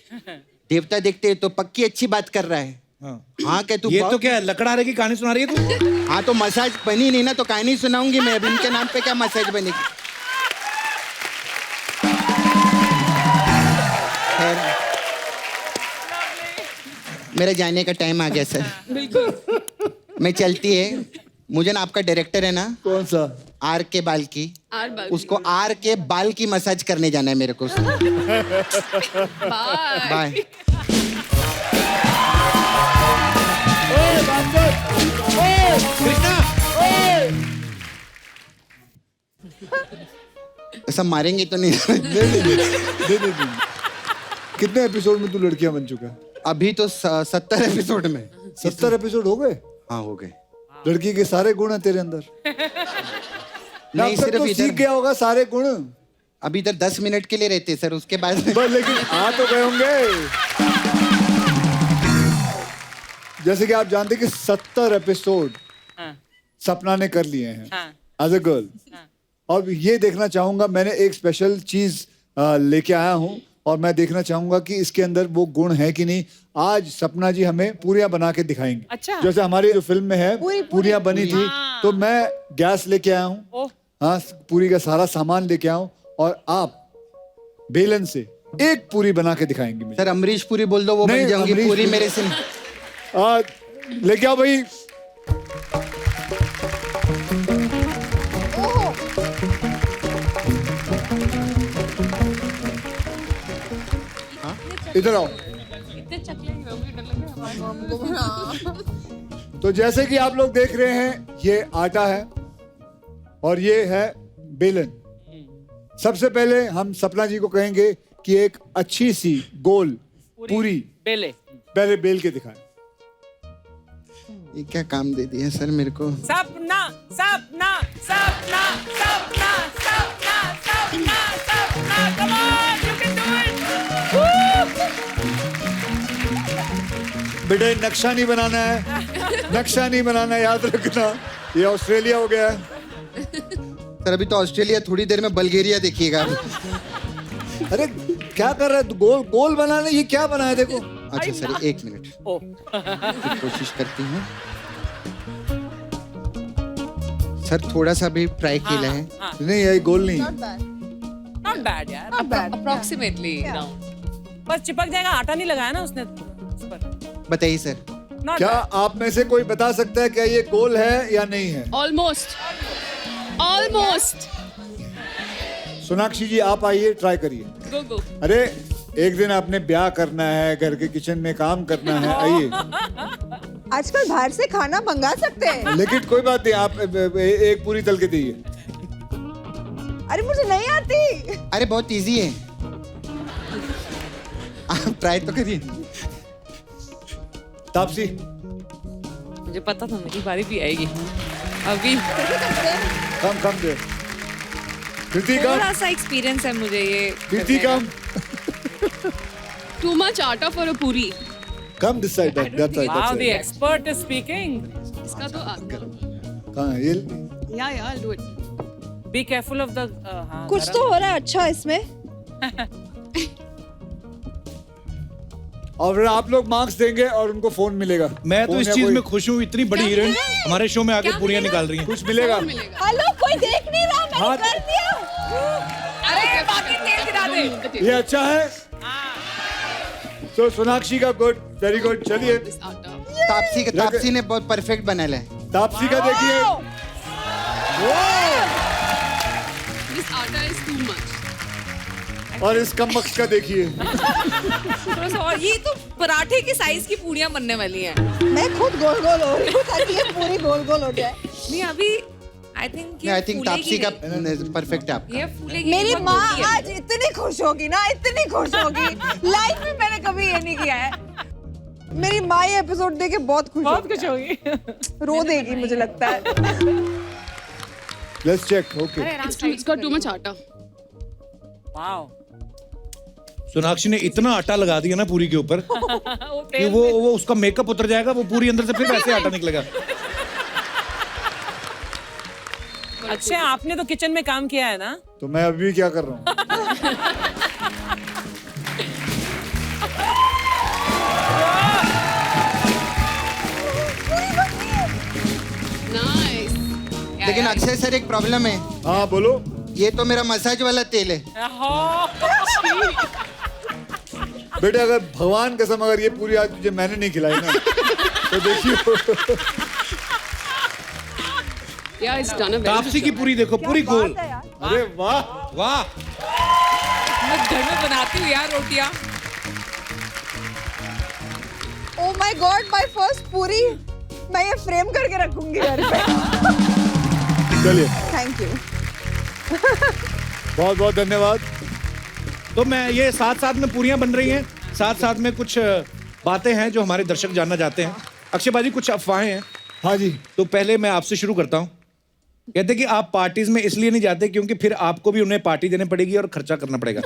Speaker 2: देवता देखते हैं तो पक्की अच्छी बात कर रहा है। हाँ क्या तू,
Speaker 1: ये तो क्या है, लकड़हारे की कहानी सुना रही है तू?
Speaker 2: हाँ तो मसाज बनी नहीं ना, तो कहानी सुनाऊंगी मैं। अब इनके नाम पे क्या मसाज बनेगी। मेरे जाने का टाइम आ गया सर, मैं चलती है। मुझे ना आपका डायरेक्टर है ना,
Speaker 4: कौन सा?
Speaker 2: आर के बाल की, उसको आर के बाल की मसाज करने जाना है मेरे को। बाय।
Speaker 1: कृष्णा,
Speaker 2: ऐसा मारेंगे तो नहीं?
Speaker 4: दे। कितने एपिसोड में तू लड़कियां बन चुका है?
Speaker 2: अभी तो 70 एपिसोड में।
Speaker 4: 70 एपिसोड हो गए?
Speaker 2: हाँ हो गए।
Speaker 4: लड़की के सारे गुण हैं तेरे अंदर।
Speaker 2: नहीं,
Speaker 4: अब तक
Speaker 2: सिर्फ
Speaker 4: तो
Speaker 2: इधर-
Speaker 4: सीख गया होगा सारे गुण।
Speaker 2: अभी इधर 10 मिनट के लिए रहते सर, उसके बाद
Speaker 4: लेकिन आ तो गए होंगे। जैसे कि आप जानते हैं कि 70 एपिसोड सपना ने कर लिए हैं एज अ गर्ल। और ये देखना चाहूंगा, मैंने एक स्पेशल चीज लेके आया हूं और मैं देखना चाहूंगा कि इसके अंदर वो गुण है कि नहीं। आज सपना जी हमें पूरियां बना के दिखाएंगे।
Speaker 3: अच्छा।
Speaker 4: जैसे हमारी जो फिल्म में है पूरियां बनी थी, तो मैं गैस लेके आया हूँ, हाँ, पूरी का सारा सामान लेके आया हूँ और आप बेलन से एक पूरी बना के दिखाएंगे मुझे।
Speaker 2: सर अमरीश पूरी बोल दो, वो
Speaker 4: नहीं,
Speaker 2: बन जाऊंगी
Speaker 4: अमरीश
Speaker 2: पूरी
Speaker 4: पूरी-
Speaker 2: मेरे से।
Speaker 4: लेके आओ भाई। इधर आओ। तो जैसे कि आप लोग देख रहे हैं, ये आटा है और ये है बेलन। सबसे पहले हम सपना जी को कहेंगे कि एक अच्छी सी गोल पूरी
Speaker 3: बेले।
Speaker 4: पहले बेल के दिखाएं।
Speaker 2: ये क्या काम दे दिया सर मेरे को।
Speaker 3: सपना सपना सपना सपना सपना सपना सपना, come on, you can do it.
Speaker 4: बेटे नक्शा नहीं बनाना है, नक्शा नहीं बनाना है, याद रखना। ये ऑस्ट्रेलिया हो गया है।
Speaker 2: सर अभी तो ऑस्ट्रेलिया, थोड़ी देर में बल्गेरिया देखिएगा।
Speaker 4: अरे क्या कर रहा है तू? गोल गोल बनाना, ये क्या बनाया देखो।
Speaker 2: अच्छा सर एक मिनट, कोशिश करती हूँ सर, थोड़ा सा भी ट्राई किया है।
Speaker 4: नहीं यही गोल नहीं।
Speaker 3: नॉट बैड यार,
Speaker 9: अप्रोक्सीमेटली
Speaker 3: बस चिपक जाएगा, आटा नहीं लगाया ना उसने उस पर।
Speaker 2: बताइए सर।
Speaker 3: Not
Speaker 4: क्या
Speaker 3: bad.
Speaker 4: आप में से कोई बता सकता है क्या ये गोल है या नहीं है?
Speaker 8: ऑलमोस्ट
Speaker 4: सोनाक्षी जी आप आइए, ट्राई करिए।
Speaker 8: गो
Speaker 4: अरे एक दिन आपने ब्याह करना है, घर के किचन में काम करना है, आइए।
Speaker 5: आजकल बाहर से खाना मंगा सकते हैं।
Speaker 4: लेकिन कोई बात नहीं, आप एक पूरी तल के दीजिए।
Speaker 5: अरे मुझे नहीं आती।
Speaker 2: अरे बहुत इजी है, आप ट्राई तो करिए।
Speaker 4: तापसी
Speaker 9: मुझे पता था मेरी बारी भी आएगी अभी।
Speaker 4: कम दे। कृति कम।
Speaker 9: थोड़ा सा एक्सपीरियंस है मुझे ये।
Speaker 4: कृति कम।
Speaker 8: टू मच आटा फॉर अ पूरी।
Speaker 4: Come this side, that side.
Speaker 3: Wow, the expert is speaking.
Speaker 8: इसका तो
Speaker 4: कहाँ है ये?
Speaker 8: या I'll do it.
Speaker 3: Be careful of the.
Speaker 5: कुछ तो हो रहा है अच्छा इसमें।
Speaker 4: और फिर आप लोग मार्क्स देंगे और उनको फोन मिलेगा।
Speaker 1: मैं तो
Speaker 4: फोन
Speaker 1: इस
Speaker 4: या
Speaker 1: चीज
Speaker 4: कोई-
Speaker 1: में खुश हूँ, इतनी बड़ी हीरोइन हमारे शो में आके पूरियां निकाल रही हैं।
Speaker 4: कुछ मिलेगा।
Speaker 5: हेलो, कोई देख नहीं रहा, मैंने
Speaker 4: हाँ।
Speaker 5: कर दिया।
Speaker 3: अरे बाकी तेल गिरा दे।
Speaker 4: ये अच्छा है। तो सोनाक्षी का गुड, वेरी गुड। चलिए
Speaker 2: तापसी ने बहुत परफेक्ट बनाया है।
Speaker 4: तापसी का देखिए।
Speaker 8: This आटा is too much.
Speaker 4: और इस कमबख्त का देखिए।
Speaker 9: थोड़ा सा और, ये तो पराठे की साइज की पूरियां बनने वाली हैं।
Speaker 5: मैं खुद गोल गोल हो रही हूँ ताकि ये पूरी गोल गोल हो जाए।
Speaker 9: नहीं अभी आई थिंक
Speaker 2: तापसी का परफेक्ट है आपका।
Speaker 9: ये फूलेगी।
Speaker 5: मेरी
Speaker 9: बहुत
Speaker 5: माँ
Speaker 9: मोटी है।
Speaker 5: आज इतनी खुश होगी ना, इतनी खुश होगी। लाइफ में मैंने कभी ये नहीं किया है। मेरी माँ ये एपिसोड देख के बहुत खुश
Speaker 3: होगी।
Speaker 5: रो देगी मुझे लगता है।
Speaker 4: Let's check. Okay.
Speaker 8: It's got too much atta.
Speaker 3: Wow.
Speaker 1: Sonakshi ने इतना आटा लगा दिया ना पूरी के ऊपर कि वो उसका मेकअप उतर जाएगा, वो पूरी अंदर से फिर वैसे आटा निकलेगा।
Speaker 3: अच्छा, आपने तो किचन में काम किया है ना?
Speaker 4: तो मैं अभी भी क्या कर रहा हूँ?
Speaker 8: Nice.
Speaker 2: लेकिन अक्षय सर एक प्रॉब्लम है।
Speaker 4: हाँ बोलो।
Speaker 2: ये तो मेरा मसाज वाला तेल है।
Speaker 4: बेटे अगर भगवान कसम अगर ये पूरी आज तुझे मैंने नहीं खिलाई ना तो देखिए।
Speaker 8: Yeah, it's done a very
Speaker 1: Taapsee की पूरी देखो, पूरी गोल।
Speaker 4: अरे वाह
Speaker 1: वाह।
Speaker 9: मैं घर में बनाती हूँ यार रोटियां।
Speaker 5: Oh my God, my first पूरी। मैं ये फ्रेम करके रखूंगी घर पे।
Speaker 4: चलिए,
Speaker 5: थैंक यू।
Speaker 4: बहुत बहुत धन्यवाद।
Speaker 1: तो मैं ये साथ साथ में पूरियां बन रही हैं, साथ साथ में कुछ बातें हैं जो हमारे दर्शक जानना चाहते हैं। अक्षय बाजी, कुछ अफवाहें हैं।
Speaker 4: हाँ जी।
Speaker 1: तो पहले मैं आपसे शुरू करता हूँ। कहते कि आप पार्टीज में इसलिए नहीं जाते क्योंकि फिर आपको भी उन्हें पार्टी देनी पड़ेगी और खर्चा करना पड़ेगा।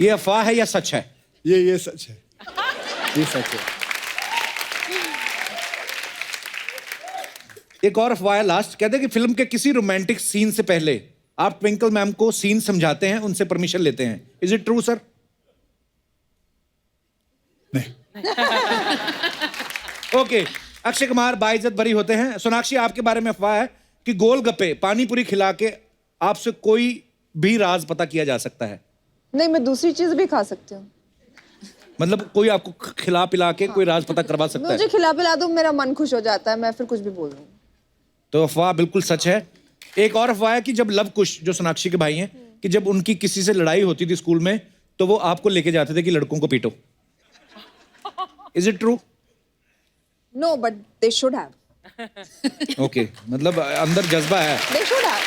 Speaker 1: ये अफवाह है या सच है?
Speaker 4: ये सच है, ये सच है।
Speaker 1: एक और अफवाह है लास्ट, कहते हैं कि फिल्म के किसी रोमांटिक सीन से पहले आप ट्विंकल मैम को सीन समझाते हैं, उनसे परमिशन लेते हैं। Is it true sir?
Speaker 4: नहीं।
Speaker 1: ओके, अक्षय कुमार बाइज्जत बरी होते हैं। सोनाक्षी, आपके बारे में अफवाह है कि गोलगप्पे पानी पूरी खिला के आपसे कोई भी राज पता किया जा सकता है।
Speaker 5: नहीं, मैं दूसरी चीज भी खा सकती हूँ।
Speaker 1: मतलब कोई आपको खिला पिला के कोई राज पता करवा सकता
Speaker 5: मुझे
Speaker 1: है?
Speaker 5: खिला पिला दो, मेरा मन खुश हो जाता है, मैं फिर कुछ भी बोल दूँ।
Speaker 1: तो अफवाह बिल्कुल सच है। एक और अफवाह है कि जब लव कुश, जो सोनाक्षी के भाई हैं, कि जब उनकी किसी से लड़ाई होती थी स्कूल में तो वो आपको लेके जाते थे कि लड़कों को पीटो। Is it true?
Speaker 5: No, but they should have.
Speaker 1: Okay, मतलब अंदर जज्बा है।
Speaker 5: दे शुड हैव।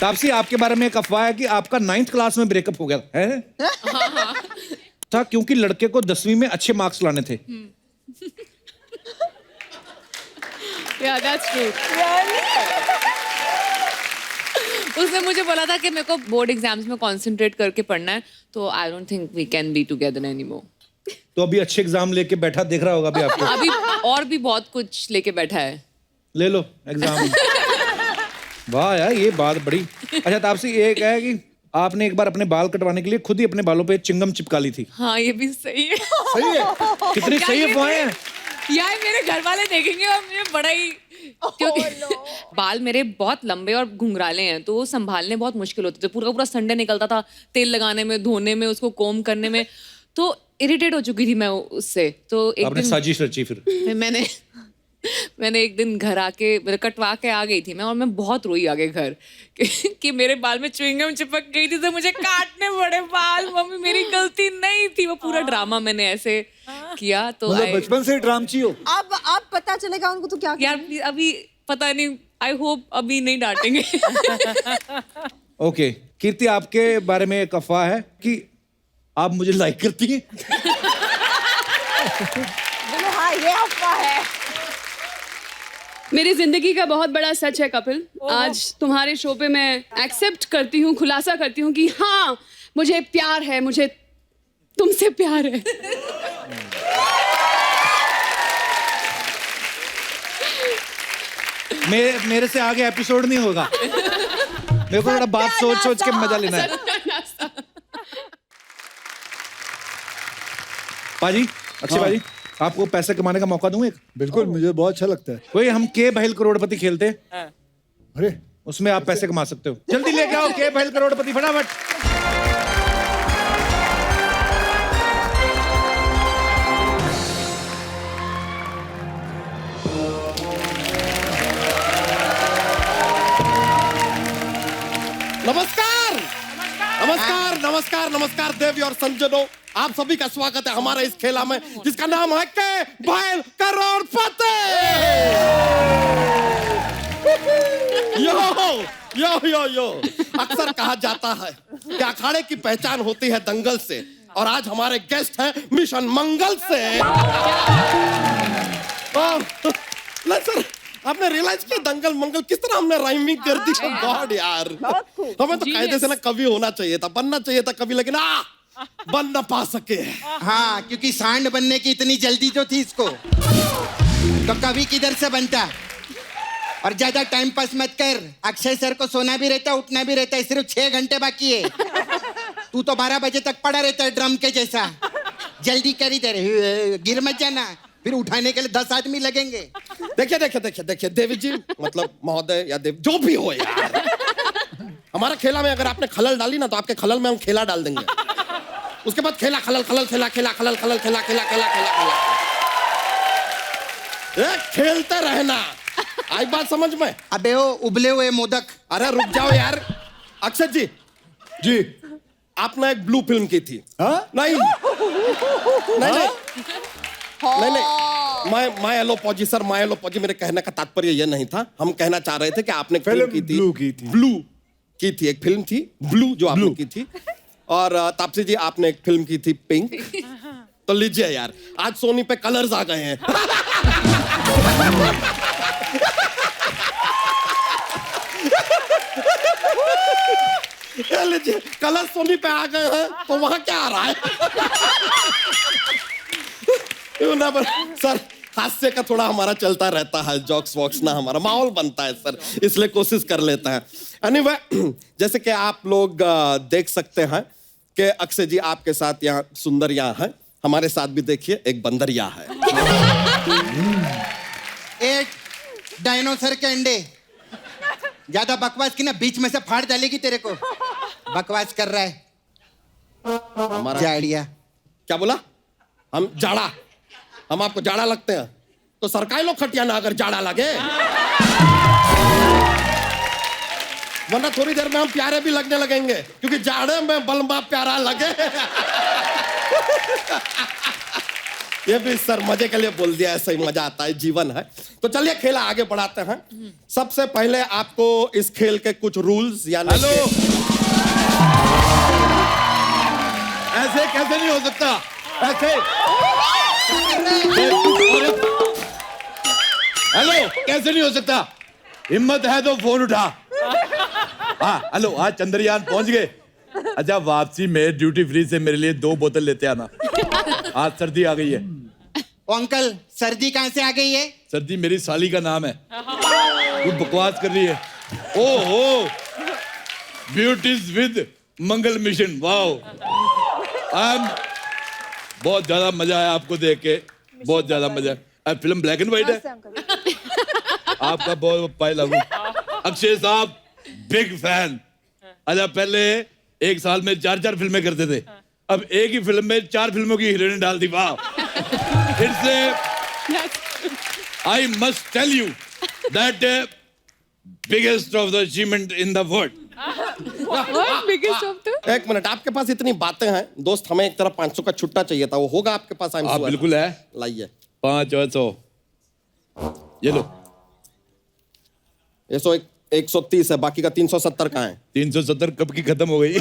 Speaker 1: तापसी, आपके बारे में एक अफवाह है कि आपका 9th क्लास में ब्रेकअप हो गया है? था क्योंकि लड़के को 10वीं में अच्छे मार्क्स लाने थे।
Speaker 8: Yeah, that's true.
Speaker 9: उसने मुझे बोला था कि मेरे को बोर्ड एग्जाम्स में कंसंट्रेट करके पढ़ना है, तो I don't think we can be together anymore.
Speaker 1: तो अभी अच्छे एग्जाम लेके बैठा दिख रहा होगा अभी आपको।
Speaker 9: अभी और भी बहुत कुछ लेके बैठा है।
Speaker 1: ले लो एग्जाम। वाह यार, ये बात बड़ी। अच्छा, तो आपसे ये क्या है कि आपने एक बार अपने बाल कटवाने के लिए खुद ही अपने बालों पे चिंगम चिपका ली थी।
Speaker 9: हाँ, ये भी सही है।
Speaker 1: सही है? कितनी सही अफवाहें हैं।
Speaker 9: यार मेरे घर वाले देखेंगे और मुझे बड़ा ही, क्योंकि बाल मेरे बहुत लंबे और घुंघराले हैं, तो वो संभालने बहुत मुश्किल होते थे। पूरा पूरा संडे निकलता था तेल लगाने में, धोने में, उसको कोम करने में, तो इरिटेट हो चुकी थी मैं उससे। तो एक
Speaker 1: आपने
Speaker 9: दिन
Speaker 1: साजिश रची फिर।
Speaker 9: मैंने एक दिन घर आके, मतलब कटवा के आ गई थी मैं, और मैं बहुत रोई आगे घर कि मेरे बाल में च्युइंगम चिपक गई थी तो मुझे काटने पड़े बाल। मम्मी मेरी गलती नहीं थी। वो पूरा ड्रामा मैंने ऐसे किया। तो
Speaker 4: मतलब बचपन से ड्रामची हो।
Speaker 5: अब पता चलेगा उनको तो क्या
Speaker 9: यार अभी पता नहीं, आई होप अभी नहीं डांटेंगे।
Speaker 1: ओके, कीर्ति, आपके बारे में एक अफवाह है कि आप मुझे लाइक करती हैं।
Speaker 5: हाँ, ये अफवाह है।
Speaker 8: मेरी जिंदगी का बहुत बड़ा सच है कपिल। आज तुम्हारे शो पे मैं एक्सेप्ट करती हूँ, खुलासा करती हूँ कि हाँ, मुझे प्यार है, मुझे तुमसे प्यार है।
Speaker 1: मेरे से आगे एपिसोड नहीं होगा। मेरे को थोड़ा बात सोच सोच के मजा लेना है। पाजी, अक्षय पाजी, आपको पैसे कमाने का मौका दूं एक?
Speaker 4: बिल्कुल, मुझे बहुत अच्छा लगता है।
Speaker 1: वही हम के बहल करोड़पति खेलते हैं,
Speaker 4: अरे
Speaker 1: उसमें आप पैसे कमा सकते हो। जल्दी लेके आओ के बहल करोड़पति, फटाफट।
Speaker 12: नमस्कार नमस्कार नमस्कार नमस्कार देवी और संजनों, आप सभी का स्वागत है हमारे इस खेला में जिसका नाम है के बहल करोड़पति। यो यो यो यो अक्सर कहा जाता है कि अखाड़े की पहचान होती है दंगल से, और आज हमारे गेस्ट हैं मिशन मंगल से। नहीं सर, आपने रियलाइज किया दंगल मंगल किस तरह हमने राइमिंग कर दी? गॉड यार, हमें तो कायदे से ना कवि होना चाहिए था, बनना चाहिए था कवि, लेकिन बन ना पा सके।
Speaker 2: हाँ, क्योंकि सांड बनने की इतनी जल्दी तो थी इसको, तो कवि किधर से बनता? और ज्यादा टाइम पास मत कर। अक्षय सर को सोना भी रहता है, उठना भी रहता है, सिर्फ 6 घंटे बाकी है। तू तो 12 बजे तक पड़ा रहता है ड्रम के जैसा। जल्दी कर, इधर गिर मत जाना, फिर उठाने के लिए 10 आदमी लगेंगे।
Speaker 12: देखिए देखिए देखिए देखिए देवी जी, मतलब महोदय या देव, जो भी हो यार, हमारा खेला में अगर आपने खलल डाली ना तो आपके खलल में हम खेला डाल देंगे। उसके बाद खेला खलल खलल खेला खेला खलल खलल खेला खेला खेला खेला खेला, खेलते रहना। आई बात समझ में?
Speaker 2: अबे वो उबले हुए मोदक।
Speaker 12: अरे रुक जाओ यार। अक्षय जी,
Speaker 4: जी,
Speaker 12: आपने एक ब्लू फिल्म की थी।
Speaker 4: हाँ?
Speaker 12: नहीं नहीं नहीं नहीं नहीं, मैं एलोपॉजी सर, मैं एलोपॉजी। मेरे कहने का तात्पर्य यह नहीं था। हम कहना चाह रहे थे कि आपने फिल्म की थी, ब्लू की थी, एक फिल्म थी ब्लू जो आपने की थी, और तापसी जी आपने एक फिल्म की थी पिंक। तो लीजिए यार, आज सोनी पे कलर्स आ गए हैं। लीजिए, कलर सोनी पे आ गए हैं, तो वहां क्या आ रहा है? सर, हास्य का थोड़ा हमारा चलता रहता है, जॉक्स वॉक्स ना, हमारा माहौल बनता है सर, इसलिए कोशिश कर लेते हैं। एनीवे, जैसे कि आप लोग देख सकते हैं कि अक्षय जी आपके साथ यहाँ सुंदरिया है, हमारे साथ भी देखिए एक बंदरिया है।
Speaker 2: एक डायनोसर के अंडे। ज्यादा बकवास की ना, बीच में से फाड़ डालेगी तेरे को। बकवास कर रहा है
Speaker 12: हमारा
Speaker 2: जाड़िया।
Speaker 12: क्या बोला? हम जाड़ा, हम आपको जाड़ा लगते हैं? तो सरकारी लोग खटिया ना अगर जाड़ा लगे, वरना थोड़ी देर में हम प्यारे भी लगने लगेंगे, क्योंकि जाड़े में बलमा प्यारा लगे। ये भी सर मजे के लिए बोल दिया, ऐसा ही मजा आता है, जीवन है। तो चलिए खेला आगे बढ़ाते हैं। सबसे पहले आपको इस खेल के कुछ रूल्स यानी
Speaker 1: ऐसे कैसे नहीं हो सकता? ऐसे हेलो, कैसे नहीं हो सकता? हिम्मत है तो फोन उठा। हाँ हेलो, आज चंद्रयान पहुंच गए। अच्छा, वापसी में ड्यूटी फ्री से मेरे लिए 2 बोतल लेते आना। आज सर्दी आ गई है।
Speaker 2: ओ अंकल, सर्दी कहाँ से आ गई है?
Speaker 1: सर्दी मेरी साली का नाम है। तू बकवास कर रही है। ओहो, beauties with Mangal mission, wow. बहुत ज्यादा मजा आया आपको देख के, बहुत ज्यादा मजा आया। फिल्म ब्लैक एंड व्हाइट है। आपका बहुत पाए लागू। अक्षय साहब बिग फैन। अच्छा, पहले एक साल में 4-4 फिल्में करते थे, अब एक ही फिल्म में 4 फिल्मों की हीरोइन डाल दी। वाह। I must tell you that biggest of the achievement in the world.
Speaker 8: What biggest of the?
Speaker 12: एक मिनट, आपके पास इतनी बातें हैं दोस्त, हमें एक तरफ 500 का छुट्टा चाहिए था, वो होगा आपके पास?
Speaker 1: आप बिल्कुल है,
Speaker 12: लाइए।
Speaker 1: 5 और 100 ये लो।
Speaker 12: ये 130 है, बाकी का 370 कहाँ है?
Speaker 1: 370 कब की खत्म हो गई।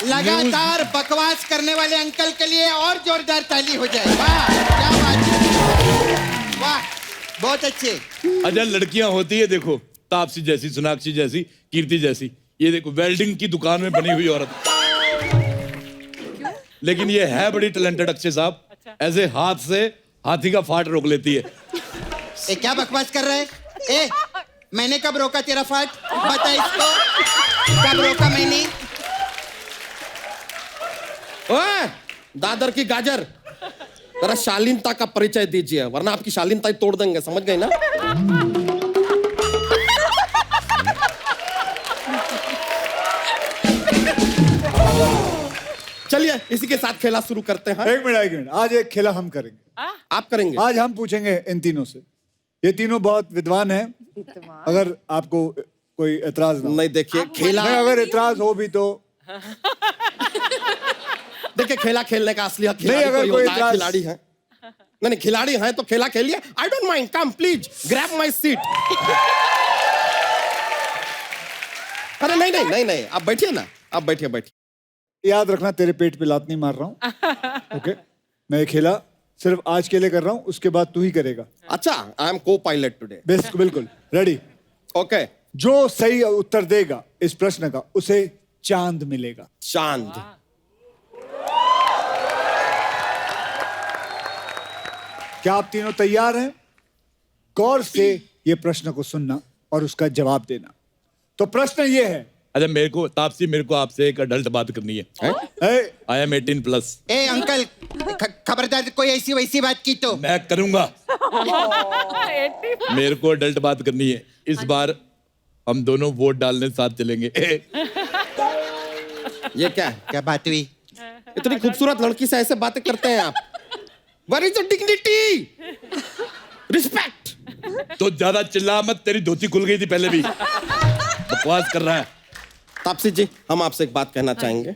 Speaker 2: लगातार बकवास करने वाले अंकल के लिए और जोरदार ताली हो जाए। वाह, क्या बात है, वाह, बहुत अच्छे।
Speaker 1: अच्छा, लड़कियां होती है देखो, तापसी जैसी, सोनाक्षी जैसी, कीर्ति जैसी, ये देखो वेल्डिंग की दुकान में बनी हुई औरत। लेकिन ये है बड़ी टैलेंटेड अक्षय साहब। ऐसे हाथ से हाथी का फाट रोक लेती है।
Speaker 2: ए, क्या बकवास कर रहे हैं? ए, मैंने कब रोका तेरा फाट? बता इसको, कब रोका मैंने?
Speaker 12: ओए, दादर की गाजर, जरा शालीनता का परिचय दीजिए, वरना आपकी शालीनता ही तोड़ देंगे, समझ गए ना? चलिए इसी के साथ खेला शुरू करते हैं।
Speaker 4: एक मिनट, आज एक खेला हम करेंगे।
Speaker 12: आप करेंगे?
Speaker 4: आज हम पूछेंगे इन तीनों से। ये तीनों बहुत विद्वान हैं। अगर आपको कोई एतराज ना हो।
Speaker 12: नहीं, देखिए खेला,
Speaker 4: अगर एतराज हो भी तो
Speaker 12: देखिए, खेला खेलने का असली हक
Speaker 4: नहीं, अगर कोई
Speaker 12: खिलाड़ी है। नहीं, खिलाड़ी है तो खेला खेलिए। I don't mind, come please grab my seat. अरे नहीं, आप बैठिए ना, आप बैठिए।
Speaker 4: याद रखना, तेरे पेट पे लात नहीं मार रहा हूँ। ओके, मैं ये खेला सिर्फ आज के लिए कर रहा हूँ, उसके बाद तू ही करेगा।
Speaker 12: अच्छा, आई एम को पायलट टुडे।
Speaker 4: बेस्ट, बिल्कुल रेडी।
Speaker 12: ओके,
Speaker 4: जो सही उत्तर देगा इस प्रश्न का, उसे चांद मिलेगा।
Speaker 12: चांद?
Speaker 4: क्या आप तीनों तैयार हैं? गौर से ये प्रश्न को सुनना और उसका जवाब देना। तो प्रश्न ये है।
Speaker 1: अच्छा, मेरे को तापसी, मेरे को आपसे एक अडल्ट बात करनी है। I am 18+।
Speaker 2: ए अंकल, खबरदार कोई ऐसी वैसी बात की तो।
Speaker 1: मैं करूंगा। मेरे को अडल्ट बात करनी है। इस बार हम दोनों वोट डालने साथ चलेंगे।
Speaker 12: ये क्या
Speaker 2: बात हुई?
Speaker 12: इतनी खूबसूरत लड़की से ऐसे बातें करते हैं आप? Where is the dignity? Respect.
Speaker 1: तो ज्यादा चिल्ला मत, तेरी धोती खुल गई थी पहले भी। बकवास कर रहा है।
Speaker 12: तापसी जी, हम आपसे एक बात कहना चाहेंगे।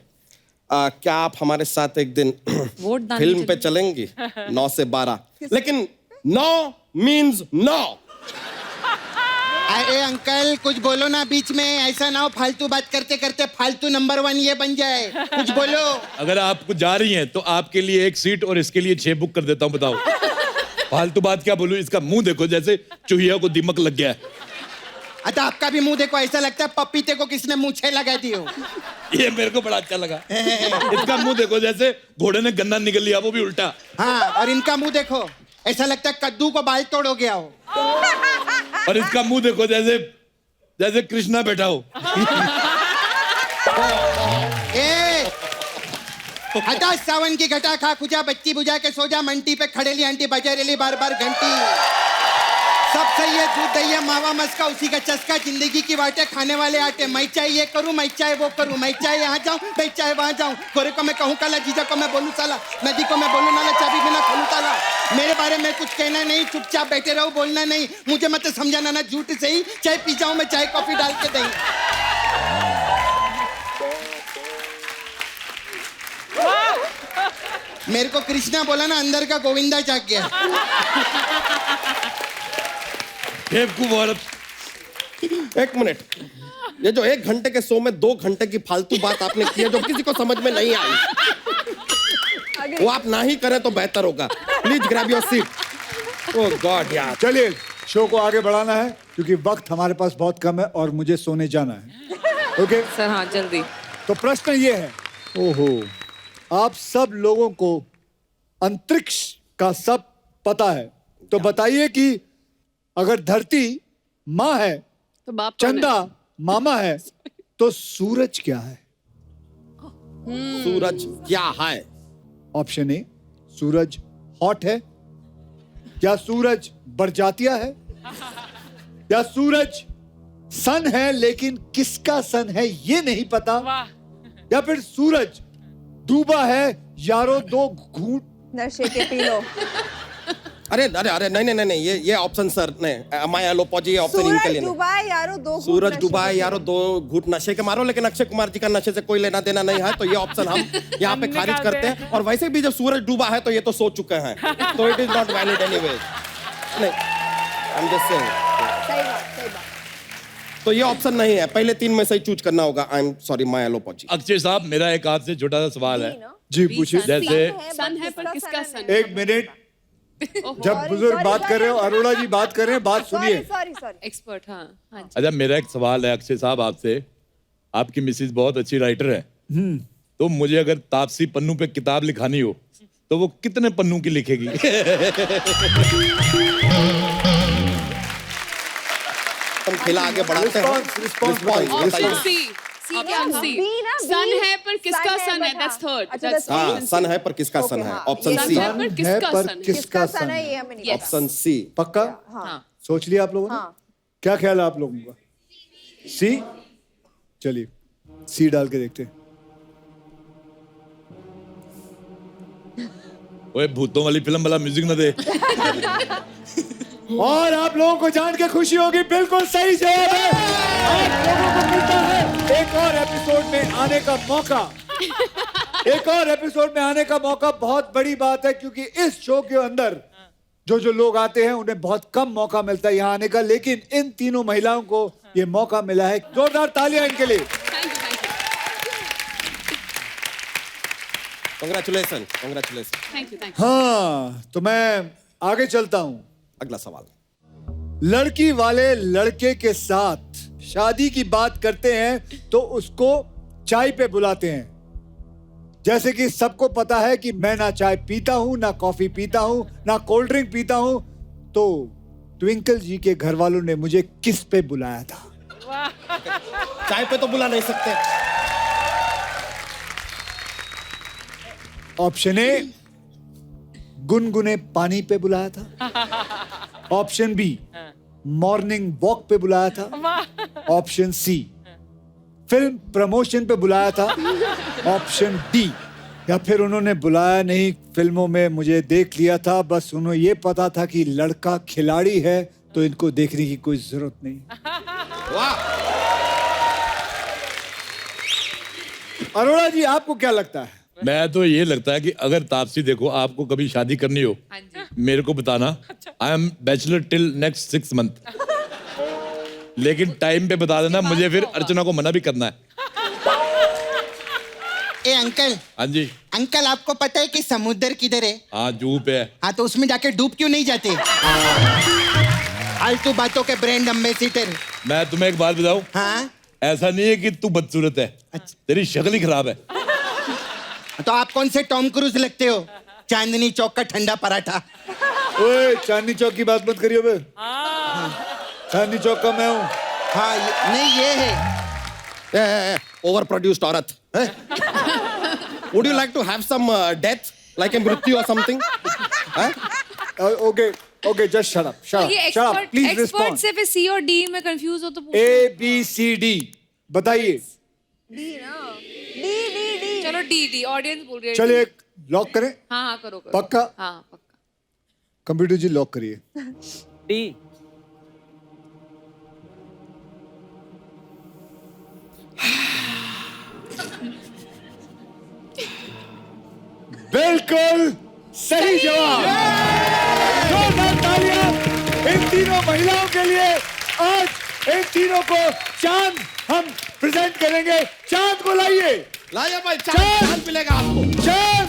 Speaker 12: क्या आप हमारे साथ एक दिन फिल्म पे चलेंगी? 9 से 12, लेकिन 9 means no।
Speaker 2: अरे अंकल, कुछ बोलो ना बीच में, ऐसा ना हो फालतू बात करते करते फालतू नंबर 1 ये बन जाए। कुछ बोलो।
Speaker 1: अगर आप कुछ जा रही हैं तो आपके लिए 1 सीट और इसके लिए 6 बुक कर देता हूँ। बताओ, फालतू बात क्या बोलूं? इसका मुंह देखो, जैसे चूहिया को दीमक लग गया है।
Speaker 2: अच्छा, आपका भी मुंह देखो, ऐसा लगता है पपीते को किसने मूंछें लगा दी हो।
Speaker 1: ये मेरे को बड़ा अच्छा लगा। इसका मुंह देखो, जैसे घोड़े ने गन्ना निकल लिया, वो भी उल्टा।
Speaker 2: हाँ, और इनका मुंह देखो, ऐसा लगता है कद्दू को बाल तोड़ हो गया हो।
Speaker 1: और इसका मुंह देखो, जैसे कृष्णा बैठा हो।
Speaker 2: ए, हटा सावन की घटा, खा खुजा, बच्ची बुझा के सो जा, मंटी पे खड़ेली आंटी बजा रेली बार बार घंटी। सब सही है, दूध दहिया मावा मस्का, उसी का चस्का, जिंदगी की बातें खाने वाले आटे। मैं चाहे ये करूं, मैं चाहे वो करूं, मैं चाहे यहाँ जाऊं, मैं चाहे वहां जाऊं। गोरे को मैं कहूं काला, जीजा को मैं बोलूं साला, नदी को मैं बोलूं नाला, चाबी बिना खोलूं ताला। मेरे बारे में कुछ कहना नहीं, चुपचाप बैठे रहो, बोलना नहीं। मुझे मत समझाना ना झूठ से ही, चाहे पी जाऊं मैं, चाहे कॉफी डाल के दही। मेरे को कृष्णा बोला ना, अंदर का गोविंदा जाग गया।
Speaker 1: बेवकूफ औरत।
Speaker 12: एक मिनट, ये जो 1 घंटे के शो में 2 घंटे की फालतू बात आपने की है, जो किसी को समझ में नहीं आई।
Speaker 5: agree.
Speaker 12: वो आप ना ही करें तो बेहतर होगा. Please grab your seat. Oh God यार.
Speaker 4: चलिए शो को आगे बढ़ाना है क्योंकि वक्त हमारे पास बहुत कम है और मुझे सोने जाना है. ओके
Speaker 9: सर हाँ जल्दी.
Speaker 4: तो प्रश्न ये है, ओहो, आप सब लोगों को अंतरिक्ष का सब पता है, तो बताइए कि अगर धरती माँ है,
Speaker 8: तो बाप कौन है?
Speaker 4: चंदा मामा है, तो सूरज क्या है?
Speaker 12: सूरज क्या है?
Speaker 4: ऑप्शन ए, सूरज हॉट है, या सूरज बरजातिया है, या सूरज सन है लेकिन किसका सन है ये नहीं पता, या फिर सूरज डूबा है यारो दो घूंट
Speaker 5: नशे के पी लो.
Speaker 12: अरे अरे अरे नहीं ये ऑप्शन सर नहीं. माय एलोपॉजी ये ऑप्शन इनके
Speaker 5: सूरज
Speaker 12: लिए नहीं.
Speaker 5: डूबा है यारो दो घूंट
Speaker 12: सूरज
Speaker 5: नशे
Speaker 12: डूबा
Speaker 5: के
Speaker 12: है
Speaker 5: पी
Speaker 12: यारो
Speaker 5: लो.
Speaker 12: दो घूंट नशे के मारो, लेकिन अक्षय कुमार जी का नशे से कोई लेना देना नहीं है, तो ये ऑप्शन हम यहाँ पे खारिज करते हैं. और वैसे भी जब सूरज डूबा है तो ये तो सो चुके हैं, तो it is not valid anyway. नहीं, आई एम जस्ट सेइंग.
Speaker 5: सही बात.
Speaker 12: तो ये ऑप्शन नहीं है. पहले 3 में से ही चूज करना होगा. आई एम सॉरी माय एलोपॉजी.
Speaker 1: अक्षय साहब, मेरा एक हाथ से छोटा सा सवाल है.
Speaker 4: जी पूछिए.
Speaker 1: जैसे
Speaker 8: सन है पर किसका सन?
Speaker 4: एक मिनट, जब बुजुर्ग बात कर रहे हो, अरोड़ा जी बात कर रहे हैं, बात सुनिए.
Speaker 5: सॉरी.
Speaker 9: एक्सपर्ट हाँ हाँ जी.
Speaker 1: अच्छा, मेरा एक सवाल है अक्षय साहब आपसे. आपकी मिसेज बहुत अच्छी राइटर है, तो मुझे अगर तापसी पन्नू पे किताब लिखानी हो तो वो कितने पन्नू की लिखेगी?
Speaker 12: हम खेला आगे बढ़ाते हैं.
Speaker 4: Response
Speaker 8: option C. Option C.
Speaker 5: B ना, B.
Speaker 8: सन है पर किसका
Speaker 5: सन है
Speaker 8: सन है?
Speaker 5: but
Speaker 8: that's third.
Speaker 5: अच्छा,
Speaker 8: दैट्स
Speaker 5: that's
Speaker 12: हाँ, सन है पर किसका सन है. Option
Speaker 8: son
Speaker 12: C.
Speaker 8: है पर किसका
Speaker 4: पर
Speaker 8: सन है?
Speaker 4: किसका
Speaker 5: सन
Speaker 4: सन
Speaker 5: है
Speaker 4: है?
Speaker 5: ये हमें नहीं
Speaker 8: Yes.
Speaker 5: पता.
Speaker 12: Option C.
Speaker 4: पक्का
Speaker 5: हाँ.
Speaker 4: सोच लिया आप लोगों ने?
Speaker 5: हाँ.
Speaker 4: क्या ख्याल है आप लोगों का? सी. चलिए सी डाल के देखते हैं.
Speaker 1: ओए, भूतों वाली फिल्म वाला म्यूजिक न दे.
Speaker 4: और आप लोगों को जान के खुशी होगी, बिल्कुल सही जवाब है. आप लोगों को मिलता है एक और एपिसोड में आने का मौका. एक और एपिसोड में आने का मौका बहुत बड़ी बात है, क्योंकि इस शो के अंदर जो लोग आते हैं उन्हें बहुत कम मौका मिलता है यहाँ आने का, लेकिन इन तीनों महिलाओं को ये मौका मिला है. जोरदार तालियां इनके लिए.
Speaker 12: कांग्रेचुलेशन.
Speaker 8: Thank you.
Speaker 4: हाँ, तो मैं आगे चलता हूँ.
Speaker 12: अगला सवाल.
Speaker 4: लड़की वाले लड़के के साथ शादी की बात करते हैं तो उसको चाय पे बुलाते हैं. जैसे कि सबको पता है कि मैं ना चाय पीता हूं, ना कॉफी पीता हूं, ना कोल्ड ड्रिंक पीता हूं, तो ट्विंकल जी के घर वालों ने मुझे किस पे बुलाया था?
Speaker 12: चाय पे तो बुला नहीं सकते.
Speaker 4: ऑप्शन ए, गुनगुने पानी पे बुलाया था. ऑप्शन बी, मॉर्निंग वॉक पे बुलाया था. ऑप्शन सी, फिल्म प्रमोशन पे बुलाया था. ऑप्शन डी, या फिर उन्होंने बुलाया नहीं, फिल्मों में मुझे देख लिया था, बस उन्हें ये पता था कि लड़का खिलाड़ी है तो इनको देखने की कोई जरूरत नहीं.
Speaker 12: वाह.
Speaker 4: अरोड़ा जी, आपको क्या लगता है?
Speaker 1: मैं तो ये लगता है कि अगर तापसी, देखो, आपको कभी शादी करनी हो,
Speaker 9: हाँ जी.
Speaker 1: मेरे को बताना. I am bachelor till next 6 month. लेकिन टाइम पे बता देना, मुझे फिर अर्चना को मना भी करना है.
Speaker 2: ए अंकल.
Speaker 1: हाँ जी.
Speaker 2: अंकल, आपको पता है कि समुद्र किधर है?
Speaker 1: हाँ, जूह पे है.
Speaker 2: हाँ, तो उसमें जाके डूब क्यों नहीं जाते? फालतू बातों के ब्रांड एम्बेसडर.
Speaker 1: मैं तुम्हें एक बात बताऊं.
Speaker 2: हाँ,
Speaker 1: ऐसा नहीं है कि तू बदसूरत है, तेरी शक्ल ही खराब है.
Speaker 2: तो आप कौन से टॉम क्रूज लगते हो? चांदनी चौक का ठंडा पराठा.
Speaker 4: ओए, चांदनी चौक की बात मत करिए बे. चांदनी चौक का मैं हूँ.
Speaker 2: हाँ, नहीं ये है.
Speaker 12: ओवर प्रोड्यूस्ड औरत. Would you like to have some death like a मृत्यु और something?
Speaker 4: Okay, just shut up.
Speaker 9: ये
Speaker 4: shut up, please
Speaker 9: expert
Speaker 4: respond.
Speaker 9: से फिर सी और डी में कंफ्यूज हो तो पूछो.
Speaker 4: ए बी सी डी बताइए.
Speaker 5: डी ना. डी.
Speaker 9: चलो डी ऑडियंस बोल रही है.
Speaker 4: चलिए लॉक करें.
Speaker 9: हाँ करो.
Speaker 4: पक्का?
Speaker 9: हाँ पक्का.
Speaker 4: कंप्यूटर जी लॉक करिए.
Speaker 3: डी.
Speaker 4: बिल्कुल सही जवाब. जोरदार तालियां इन तीनों महिलाओं के लिए. आज इन तीनों को चांद हम प्रेजेंट करेंगे. चांद को लाइए.
Speaker 12: लाइए भाई, चांद मिलेगा आपको.
Speaker 4: चांद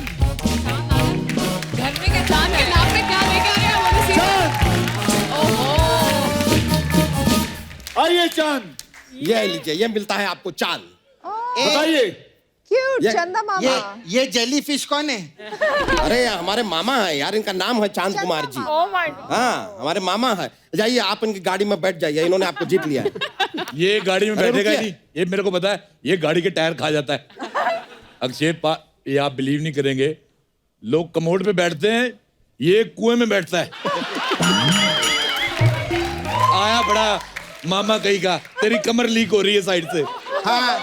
Speaker 4: बताइए चांद।
Speaker 12: ये लीजिए, ये मिलता है आपको चांद।
Speaker 4: बताइए।
Speaker 5: क्यूट
Speaker 12: ये-
Speaker 5: चंदा मामा।
Speaker 2: ये जेली फिश कौन है?
Speaker 12: अरे हमारे मामा है यार, इनका नाम है चांद Kumar ji.
Speaker 3: Oh my God.
Speaker 12: हाँ, हमारे मामा है। जाइए आप इनकी गाड़ी में बैठ जाइए, इन्होंने आपको जीत लिया है।
Speaker 1: ये गाड़ी में
Speaker 12: अरे
Speaker 1: बैठेगा
Speaker 12: रुकिए।
Speaker 1: नहीं, ये मेरे को पता है, ये गाड़ी के टायर खा जाता है। ये आप बिलीव नहीं करेंगे, लोग कमोड पे बैठते हैं, ये कुएं में बैठता है। आया बड़ा मामा कहीं का, तेरी कमर लीक हो रही है साइड से।
Speaker 2: हाँ,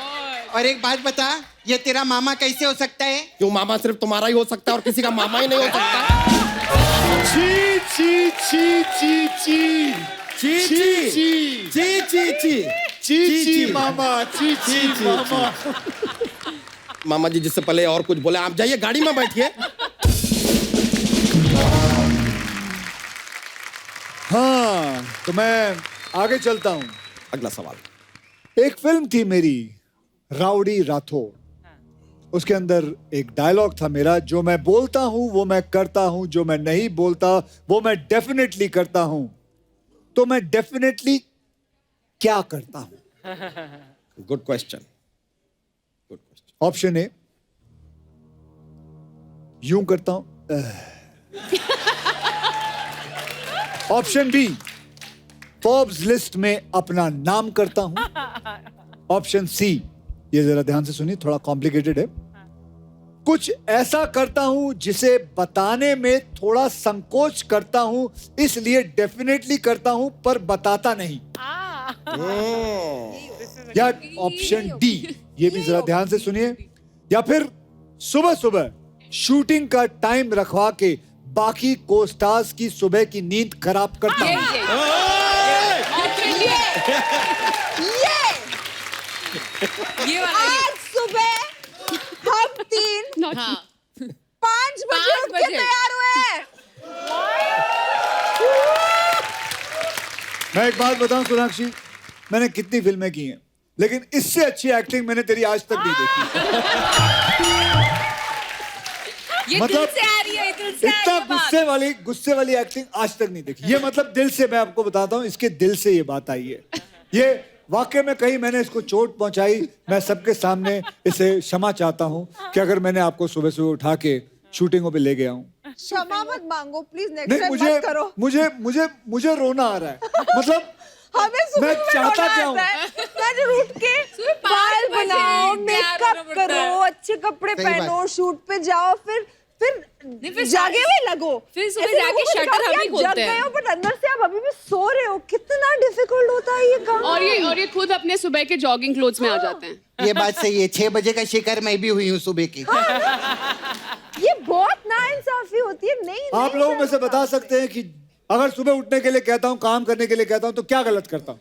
Speaker 2: और एक बात बता, ये तेरा मामा कैसे हो सकता है?
Speaker 12: क्यों, मामा सिर्फ तुम्हारा ही हो सकता है और किसी का मामा ही नहीं हो सकता।
Speaker 4: ची ची ची ची ची
Speaker 12: ची ची ची ची ची
Speaker 4: ची ची मामा, ची ची मामा।
Speaker 12: मामा जी जिससे पहले और कुछ बोले, आप जाइए गाड़ी में बैठिए।
Speaker 4: हाँ, तो मैं आगे चलता हूँ।
Speaker 12: अगला सवाल।
Speaker 4: एक फिल्म थी मेरी, राउडी राठौर। उसके अंदर एक डायलॉग था मेरा, जो मैं बोलता हूं वो मैं करता हूं, जो मैं नहीं बोलता वो मैं डेफिनेटली करता हूं। तो मैं डेफिनेटली क्या करता हूं?
Speaker 12: Good question.
Speaker 4: ऑप्शन ए, यूं करता हूं। ऑप्शन बी, फोर्ब्स लिस्ट में अपना नाम करता हूं। ऑप्शन सी, ये जरा ध्यान से सुनिए, थोड़ा कॉम्प्लिकेटेड है। कुछ ऐसा करता हूं जिसे बताने में थोड़ा संकोच करता हूं, इसलिए डेफिनेटली करता हूं पर बताता नहीं। या ऑप्शन डी, ये भी जरा ध्यान से सुनिए। या फिर सुबह सुबह शूटिंग का टाइम रखवा के बाकी को स्टार्स की सुबह की नींद खराब करता हूं।
Speaker 9: ये वाला
Speaker 5: आज सुबह हम तीन
Speaker 9: हाँ
Speaker 5: 5 बजे उठ के तैयार हुए।
Speaker 4: मैं एक बात बताऊं सोनाक्षी, मैंने कितनी फिल्में की हैं, लेकिन इससे अच्छी एक्टिंग मैंने तेरी आज तक नहीं देखी।
Speaker 9: ये
Speaker 4: मतलब
Speaker 9: दिल से आ रही है, दिल से आ रही
Speaker 4: इतना
Speaker 9: है बात।
Speaker 4: गुस्से वाली एक्टिंग आज तक नहीं देखी। ये मतलब दिल से, मैं आपको बताता हूँ, इसके दिल से ये बात आई है। ये वाकई में कहीं मैंने इसको चोट पहुंचाई, मैं सबके सामने इसे क्षमा चाहता हूँ कि अगर मैंने आपको सुबह सुबह उठा के शूटिंगों पे ले गया हूँ।
Speaker 5: क्षमा मत मांगो प्लीज, नेक्स्ट
Speaker 4: नहीं,
Speaker 5: टाइम
Speaker 4: मुझे
Speaker 5: मत करो।
Speaker 4: मुझे मुझे मुझे रोना आ रहा है। मतलब
Speaker 5: हमें सुबह
Speaker 4: मैं
Speaker 5: में
Speaker 4: चाहता
Speaker 5: रोना
Speaker 4: क्या
Speaker 5: आता
Speaker 4: हूँ?
Speaker 5: है। कल उठ के
Speaker 9: सुबह 5
Speaker 5: बाल
Speaker 9: बजे
Speaker 5: बनाओ,
Speaker 9: तैयार
Speaker 5: मेकअप
Speaker 9: होना पड़ता
Speaker 5: करो,
Speaker 9: है।
Speaker 5: अच्छे कपड़े
Speaker 2: सही
Speaker 5: पहनो, शूट पे जाओ, फिर
Speaker 9: फिर
Speaker 5: जागे हुए लगो।
Speaker 9: फिर सुबह
Speaker 5: ऐसे
Speaker 9: जाके
Speaker 5: लोगों को
Speaker 9: शटर
Speaker 5: दिखाओ कि
Speaker 9: हम ही
Speaker 5: आप
Speaker 9: खोलते
Speaker 5: जग गए
Speaker 9: हैं।
Speaker 5: हो, बट अंदर से आप अभी भी सो रहे हो। कितना डिफिकल्ट होता है ये काम।
Speaker 8: और ये खुद अपने सुबह के जॉगिंग क्लोथ्स में आ जाते हैं।
Speaker 2: ये बात सही है, 6 बजे का शिकार मैं भी हुई हूँ सुबह की।
Speaker 5: ये बहुत नाइंसाफी होती है। नहीं
Speaker 4: आप
Speaker 5: नहीं
Speaker 4: लोगों में से
Speaker 5: करना।
Speaker 4: बता सकते हैं कि अगर सुबह उठने के लिए कहता हूँ, काम करने के लिए कहता हूँ, तो क्या गलत करता हूँ?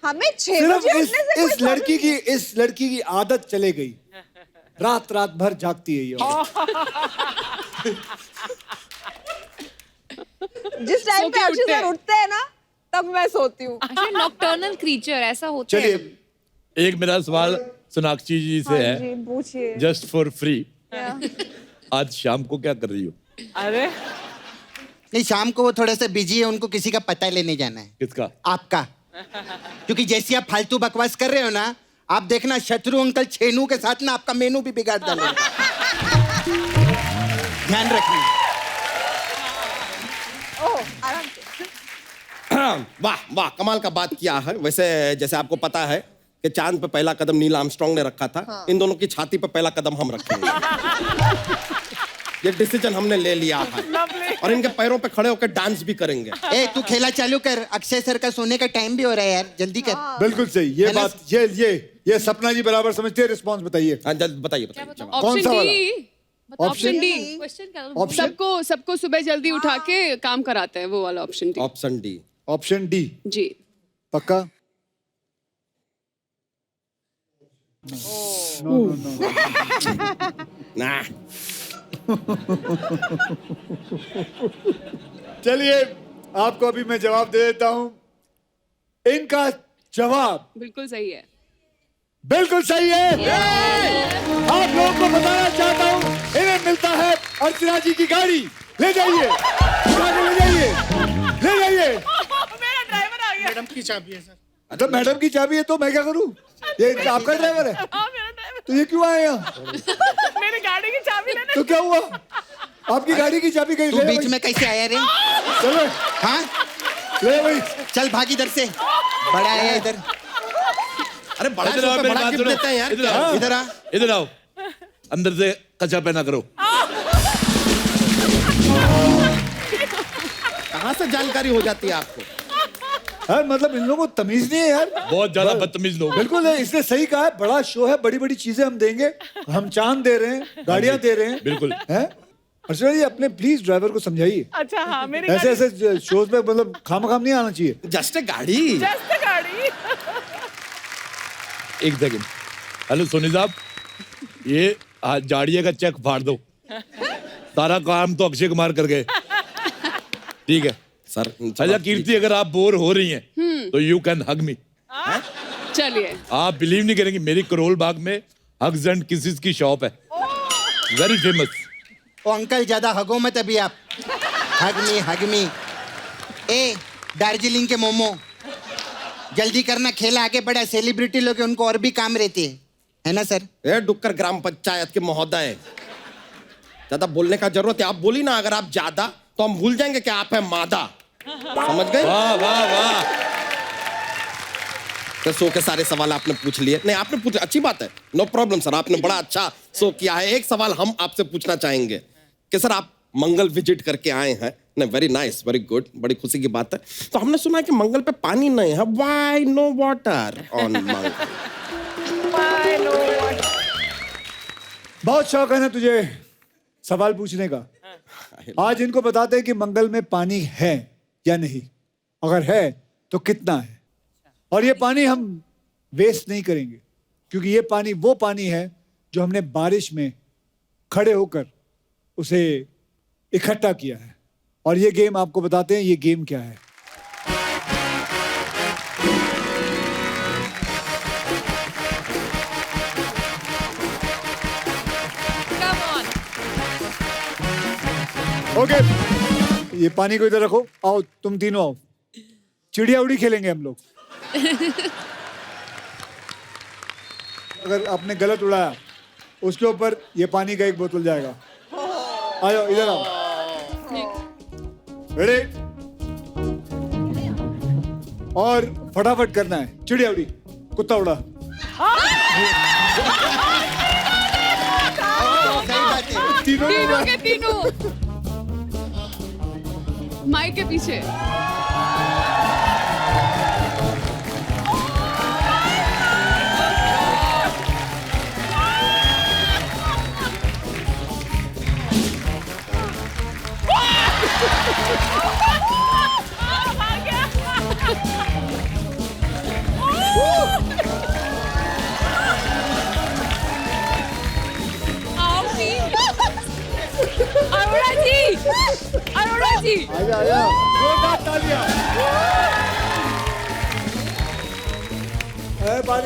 Speaker 5: हमें 6
Speaker 4: सिर्फ
Speaker 5: बजे उठने से
Speaker 4: इस
Speaker 5: कोई
Speaker 4: इस लड़की की आदत चले गई, रात रात भर जागती है ये औरत।
Speaker 5: जिस टाइम पे अक्षय सर उठते हैं ना, तब मैं सोती हूँ।
Speaker 9: नॉकटर्नल क्रीचर ऐसा होता है।
Speaker 4: चलिए,
Speaker 1: एक मेरा सवाल सोनाक्षी जी से है,
Speaker 5: जी पूछिए।
Speaker 1: Just for free. आज शाम को क्या कर रही हो?
Speaker 3: अरे
Speaker 2: नहीं, शाम को वो थोड़ा सा बिजी है, उनको किसी का पता लेने जाना है।
Speaker 1: किसका?
Speaker 2: आपका। क्योंकि जैसे आप फालतू बकवास कर रहे हो ना, आप देखना शत्रु अंकल छेनू के साथ ना आपका मेनू भी बिगाड़ डालेंगे। ध्यान रखना।
Speaker 5: ओह, आराम से।
Speaker 12: वाह वाह, कमाल का बात किया है। वैसे जैसे आपको पता है कि चांद पे पहला कदम नील आर्मस्ट्रांग ने रखा था, इन दोनों की छाती पे पहला कदम हम रखेंगे। ये डिसीजन हमने ले लिया है और इनके पैरों पे खड़े होकर डांस भी करेंगे।
Speaker 2: ए, तू खेला चालू कर, अक्षय सर का सोने का टाइम भी हो रहा है यार, जल्दी कर।
Speaker 4: बिल्कुल सही। ये
Speaker 2: है ना?
Speaker 4: बात, ये सपना जी बराबर समझते हैं। रिस्पॉन्स बताइए।
Speaker 12: हाँ, जल्द बताइए बताइए जवाब।
Speaker 4: कौन सा
Speaker 8: ऑप्शन
Speaker 4: वाला?
Speaker 8: डी। Option D.
Speaker 4: ऑप्शन
Speaker 8: सबको सुबह जल्दी उठा के काम कराते हैं, वो वाला option D.
Speaker 12: Option D.
Speaker 4: Option D
Speaker 8: G
Speaker 4: पक्का?
Speaker 12: ना
Speaker 4: चलिए, आपको अभी मैं जवाब दे देता हूं। इनका जवाब
Speaker 8: बिल्कुल सही है।
Speaker 4: बिल्कुल सही है। आप लोगों को बताना चाहता हूं, इन्हें मिलता है अर्चना जी की गाड़ी। ले जाइए, ले जाइए, ले जाइए।
Speaker 3: मेरा ड्राइवर आ गया।
Speaker 13: मैडम की चाबी है सर।
Speaker 4: मतलब मैडम की चाबी है तो मैं क्या करूं? ये आपका ड्राइवर है?
Speaker 3: हाँ मेरा ड्राइवर।
Speaker 4: तो ये क्यों आए यहाँ?
Speaker 3: मेरी गाड़ी की चाबी लेने।
Speaker 4: तो क्या हुआ? आपकी गाड़ी की चाबी कहीं
Speaker 2: तू बीच में कैसे आया रे?
Speaker 4: चलो
Speaker 2: हाँ
Speaker 4: ले भाई,
Speaker 2: चल भाग इधर से, बड़ा है इधर। अरे बड़ा
Speaker 1: इधर आओ,
Speaker 2: शो पे
Speaker 1: मेरी
Speaker 2: बड़ा
Speaker 1: बात
Speaker 2: गिफ्ट
Speaker 1: सुनो।
Speaker 2: देते हैं यार।
Speaker 1: इधर आओ।
Speaker 2: इधर आ।
Speaker 1: इधर आओ, अंदर से कच्चा पहना करो।
Speaker 12: कहाँ से जानकारी हो जाती है आपको?
Speaker 4: यार मतलब इन लोगों को तमीज नहीं है यार।
Speaker 1: बहुत ज्यादा बदतमीज लोग।
Speaker 4: बिल्कुल है, इसने सही कहा है, बड़ा शो है, बड़ी बड़ी चीजें हम देंगे, हम चांद दे रहे हैं, गाड़ियां दे रहे हैं।
Speaker 1: बिल्कुल।
Speaker 4: हैं? अर्चना जी अपने प्लीज ड्राइवर को समझाइए।
Speaker 3: अच्छा हाँ मेरी
Speaker 4: ऐसे ऐसे शोज में मतलब खाम नहीं आना चाहिए।
Speaker 12: जस्ट गाड़ी।
Speaker 3: जस्ट गाड़ी।
Speaker 1: एक सेकंड। हेलो सोनी साहब, ये जाड़िया का चेक फाड़ दो। सारा काम तो अक्षय कुमार कर गए। ठीक है
Speaker 12: सर।
Speaker 1: अच्छा कीर्ति, अगर आप बोर हो रही हैं तो यू कैन हग मी।
Speaker 8: चलिए।
Speaker 1: आप बिलीव नहीं करेंगे, मेरी करोल बाग में हग्स एंड किसेस की शॉप है, वेरी फेमस।
Speaker 2: ओ अंकल ज्यादा हगो मत अभी आप। हगमी। ए दार्जिलिंग के मोमो, जल्दी करना, खेल आगे बढ़ा। सेलिब्रिटी लोग हैं, उनको और भी काम रहते हैं, है ना सर?
Speaker 12: ए डुक्कर ग्राम पंचायत के महोदय, ज्यादा बोलने का जरूरत है? आप बोली ना, अगर आप ज्यादा तो हम भूल जाएंगे कि आप है मादा। समझ गए?
Speaker 1: वाह वाह वाह।
Speaker 12: तो शो के सारे सवाल आपने पूछ लिए। नहीं आपने पूछ, अच्छी बात है, नो प्रॉब्लम सर, आपने बड़ा अच्छा शो किया है। एक सवाल हम आपसे पूछना चाहेंगे कि सर आप मंगल विजिट करके आए हैं। नहीं वेरी नाइस, वेरी गुड, बड़ी खुशी की बात है। तो हमने सुना है कि मंगल पे पानी नहीं है, व्हाई नो वाटर ऑन मंगल?
Speaker 4: बहुत शौक है ना तुझे सवाल पूछने का। आज इनको बताते हैं कि मंगल में पानी है या नहीं, अगर है तो कितना है। और ये पानी हम वेस्ट नहीं करेंगे, क्योंकि ये पानी वो पानी है जो हमने बारिश में खड़े होकर उसे इकट्ठा किया है। और ये गेम आपको बताते हैं, ये गेम क्या है। ओके ये पानी को इधर रखो, आओ तुम तीनों आओ, चिड़िया उड़ी खेलेंगे हम लोग। अगर आपने गलत उड़ाया उसके ऊपर ये पानी का एक बोतल जाएगा। आ जाओ इधर आओ, रेडी? और फटाफट करना है, चिड़िया उड़ी, कुत्ता उड़ा।
Speaker 8: तीनों के तीनों माइक के पीछे।
Speaker 9: अरोड़ा जी, अरोड़ा जी,
Speaker 4: आजा आजा, जोरदार तालियां।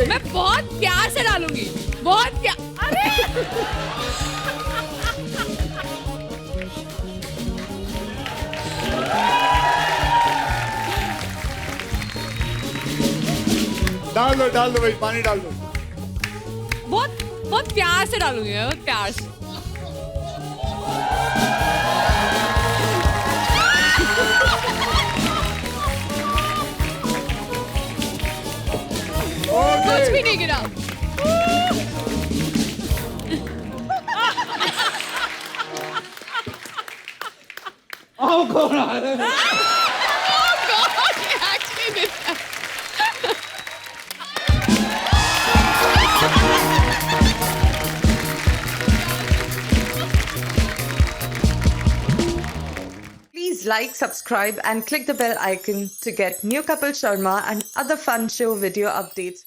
Speaker 9: मैं बहुत प्यार से डालूंगी, बहुत प्यार। अरे
Speaker 4: डाल दो भाई, पानी डाल दो।
Speaker 9: बहुत बहुत प्यार से डालूंगी मैं, बहुत प्यार से।
Speaker 8: कुछ भी नहीं गिरा।
Speaker 1: आओ कौन आ रहा है?
Speaker 5: Please like, subscribe and click the bell icon to get new Kapil Sharma and other fun show video updates.